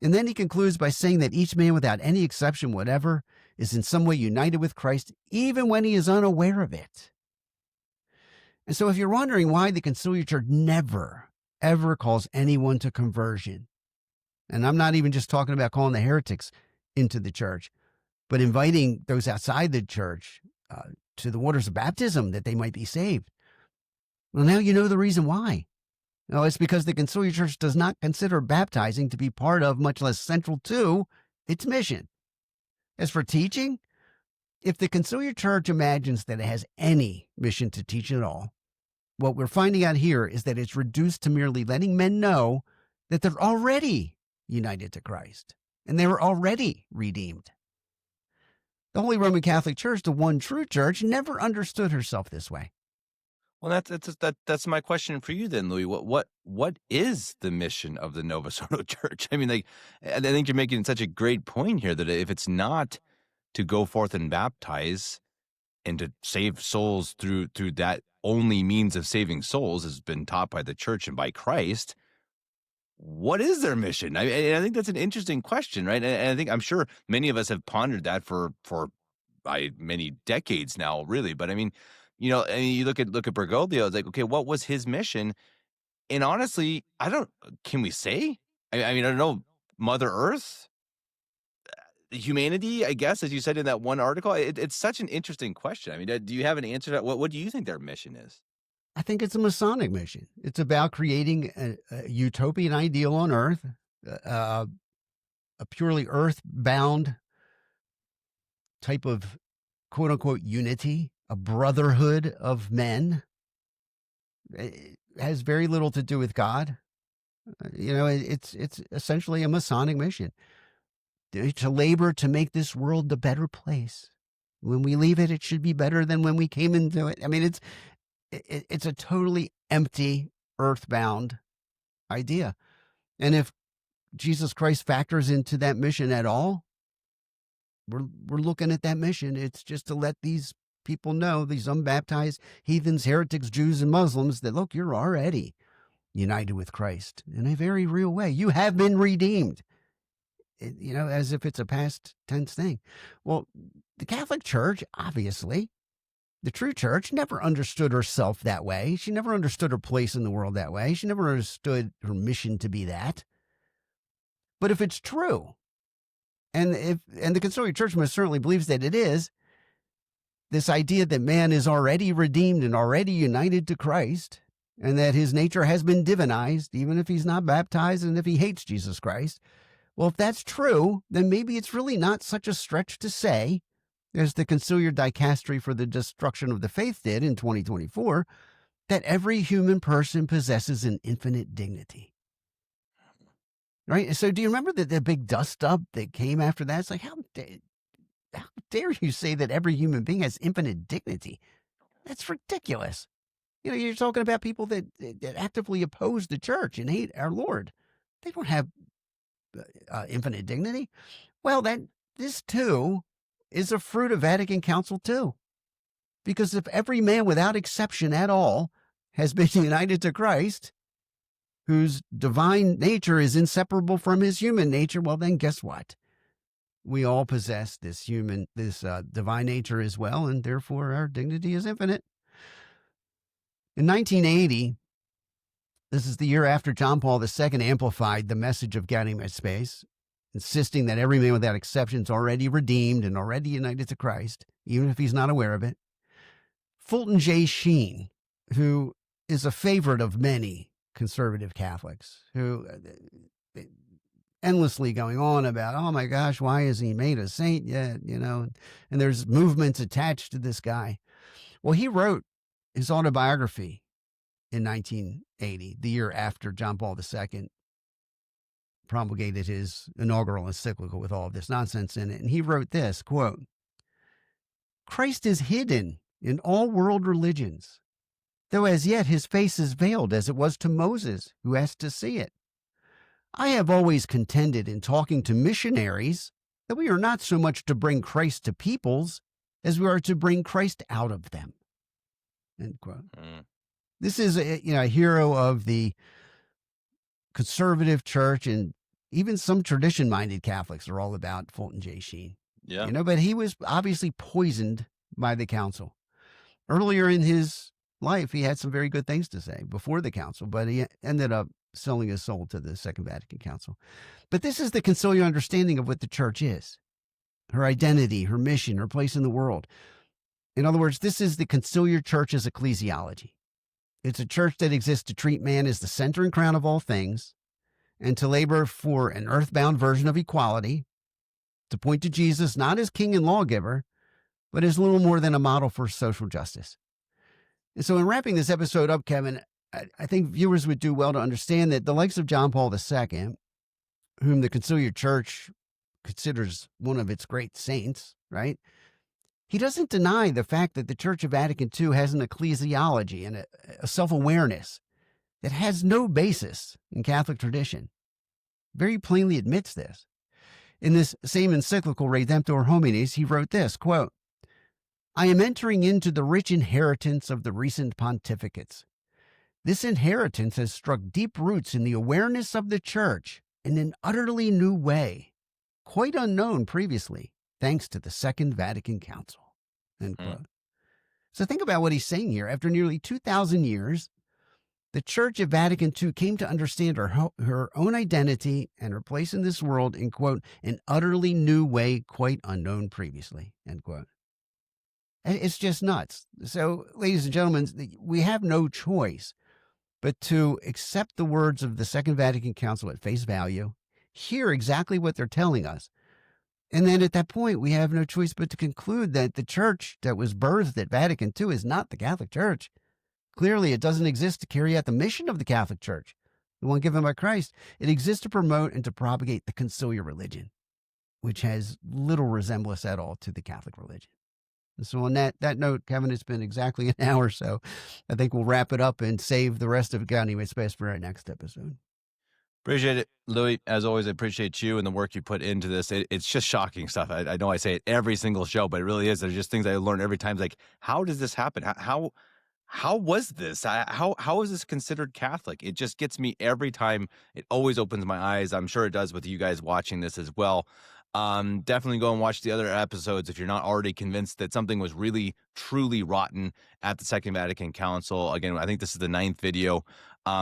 Speaker 2: And then he concludes by saying that each man without any exception whatever is in some way united with Christ, even when he is unaware of it. And so if you're wondering why the conciliar church never, ever calls anyone to conversion, and I'm not even just talking about calling the heretics into the church, but inviting those outside the church to the waters of baptism that they might be saved. Well, now you know the reason why. No, it's because the conciliar church does not consider baptizing to be part of, much less central to, its mission. As for teaching, if the conciliar church imagines that it has any mission to teach at all, what we're finding out here is that it's reduced to merely letting men know that they're already united to Christ and they were already redeemed. The Holy Roman Catholic Church, the one true church, never understood herself this way.
Speaker 1: Well, that's my question for you then, Louis. What is the mission of the Novus Ordo Church? I mean, like, I think you're making such a great point here that if it's not to go forth and baptize and to save souls through that only means of saving souls has been taught by the church and by Christ, what is their mission? I think that's an interesting question, right? And I'm sure many of us have pondered that for by many decades now, really. But I mean, you look at Bergoglio, it's like, okay, what was his mission? And honestly, can we say? I mean, I don't know, Mother Earth, humanity, I guess, as you said in that one article. It's such an interesting question. I mean, do you have an answer to that? What do you think their mission is?
Speaker 2: I think it's a Masonic mission. It's about creating a utopian ideal on earth, a purely earthbound type of quote unquote unity, a brotherhood of men. It has very little to do with God. It's essentially a Masonic mission to labor to make this world a better place. When we leave it, it should be better than when we came into it. I mean, it's a totally empty, earthbound idea. And if Jesus Christ factors into that mission at all, we're looking at that mission. It's just to let these people know, these unbaptized heathens, heretics, Jews, and Muslims, that look, you're already united with Christ in a very real way. You have been redeemed. As if it's a past tense thing. Well, the Catholic Church, obviously, the true church, never understood herself that way. She never understood her place in the world that way. She never understood her mission to be that. But if it's true, and the Conciliar Church most certainly believes that it is, this idea that man is already redeemed and already united to Christ, and that his nature has been divinized, even if he's not baptized and if he hates Jesus Christ. Well, if that's true, then maybe it's really not such a stretch to say, as the Conciliar Dicastery for the Destruction of the Faith did in 2024, that every human person possesses an infinite dignity. Right? So do you remember the big dust-up that came after that? It's like, how dare you say that every human being has infinite dignity? That's ridiculous. You're talking about people that actively oppose the church and hate our Lord. They don't have infinite dignity. Well, this too is a fruit of Vatican Council II. Because if every man without exception at all has been united to Christ, whose divine nature is inseparable from his human nature, well, then guess what? We all possess this divine nature as well, and therefore our dignity is infinite. In 1980, this is the year after John Paul II amplified the message of Gaudium et Spes, insisting that every man without exception is already redeemed and already united to Christ, even if he's not aware of it. Fulton J. Sheen, who is a favorite of many conservative Catholics, who endlessly going on about, oh my gosh, why isn't he made a saint yet? And there's movements attached to this guy. Well, he wrote his autobiography in 1980, the year after John Paul II promulgated his inaugural encyclical with all of this nonsense in it. And he wrote this, quote, "Christ is hidden in all world religions, though as yet his face is veiled as it was to Moses, who asked to see it. I have always contended in talking to missionaries that we are not so much to bring Christ to peoples as we are to bring Christ out of them." End quote. This is a hero of the conservative church, and even some tradition-minded Catholics are all about Fulton J. Sheen.
Speaker 1: Yeah.
Speaker 2: But he was obviously poisoned by the council. Earlier in his life, he had some very good things to say before the council, but he ended up selling his soul to the Second Vatican Council. But this is the conciliar understanding of what the church is, her identity, her mission, her place in the world. In other words, this is the conciliar church's ecclesiology. It's a church that exists to treat man as the center and crown of all things, and to labor for an earthbound version of equality, to point to Jesus not as king and lawgiver, but as little more than a model for social justice. And so in wrapping this episode up, Kevin, I think viewers would do well to understand that the likes of John Paul II, whom the conciliar church considers one of its great saints, right? He doesn't deny the fact that the Church of Vatican II has an ecclesiology and a self-awareness that has no basis in Catholic tradition. Very plainly admits this. In this same encyclical, Redemptor Homines, he wrote this, quote, "I am entering into the rich inheritance of the recent pontificates. This inheritance has struck deep roots in the awareness of the Church in an utterly new way, quite unknown previously, thanks to the Second Vatican Council." End quote. So think about what he's saying here. After nearly 2,000 years, the Church of Vatican II came to understand her own identity and her place in this world in, quote, "an utterly new way, quite unknown previously," end quote. It's just nuts. So, ladies and gentlemen, we have no choice but to accept the words of the Second Vatican Council at face value, hear exactly what they're telling us. And then at that point, we have no choice but to conclude that the church that was birthed at Vatican II is not the Catholic Church. Clearly, it doesn't exist to carry out the mission of the Catholic Church, the one given by Christ. It exists to promote and to propagate the conciliar religion, which has little resemblance at all to the Catholic religion. And so, on that note, Kevin, it's been exactly an hour, so I think we'll wrap it up and save the rest of Gaudium et Spes for our next episode.
Speaker 1: Appreciate it, Louis. As always, I appreciate you and the work you put into this. It's just shocking stuff. I know I say it every single show, but it really is. There's just things I learn every time. Like, how does this happen? How was this? How is this considered Catholic? It just gets me every time. It always opens my eyes. I'm sure it does with you guys watching this as well. Definitely go and watch the other episodes if you're not already convinced that something was really, truly rotten at the Second Vatican Council. Again, I think this is the 9th video.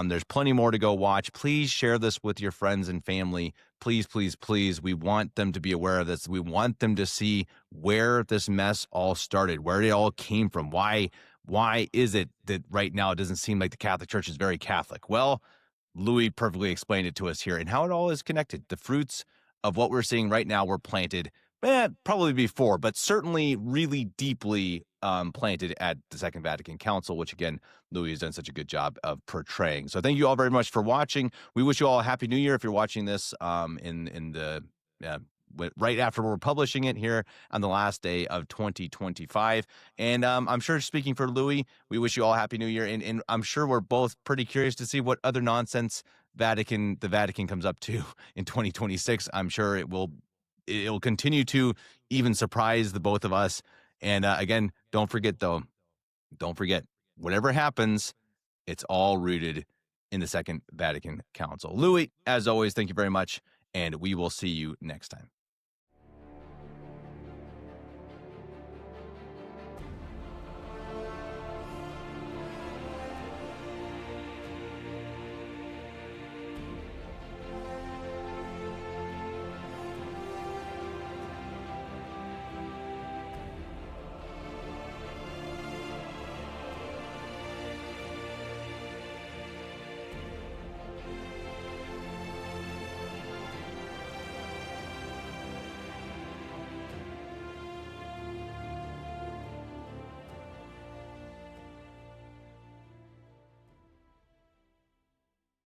Speaker 1: There's plenty more to go watch. Please share this with your friends and family. Please, please, please. We want them to be aware of this. We want them to see where this mess all started, where it all came from. Why is it that right now it doesn't seem like the Catholic Church is very Catholic? Well, Louis perfectly explained it to us here and how it all is connected. The fruits of what we're seeing right now were planted probably before, but certainly really deeply planted at the Second Vatican Council, which again, Louis has done such a good job of portraying. So thank you all very much for watching. We wish you all a happy new year if you're watching this in the right after we're publishing it here on the last day of 2025. And I'm sure, speaking for Louis, we wish you all a happy new year. And I'm sure we're both pretty curious to see what other nonsense the Vatican comes up to in 2026. I'm sure it'll continue to even surprise the both of us. And again, don't forget, whatever happens, it's all rooted in the Second Vatican Council. Louis, as always, thank you very much, and we will see you next time.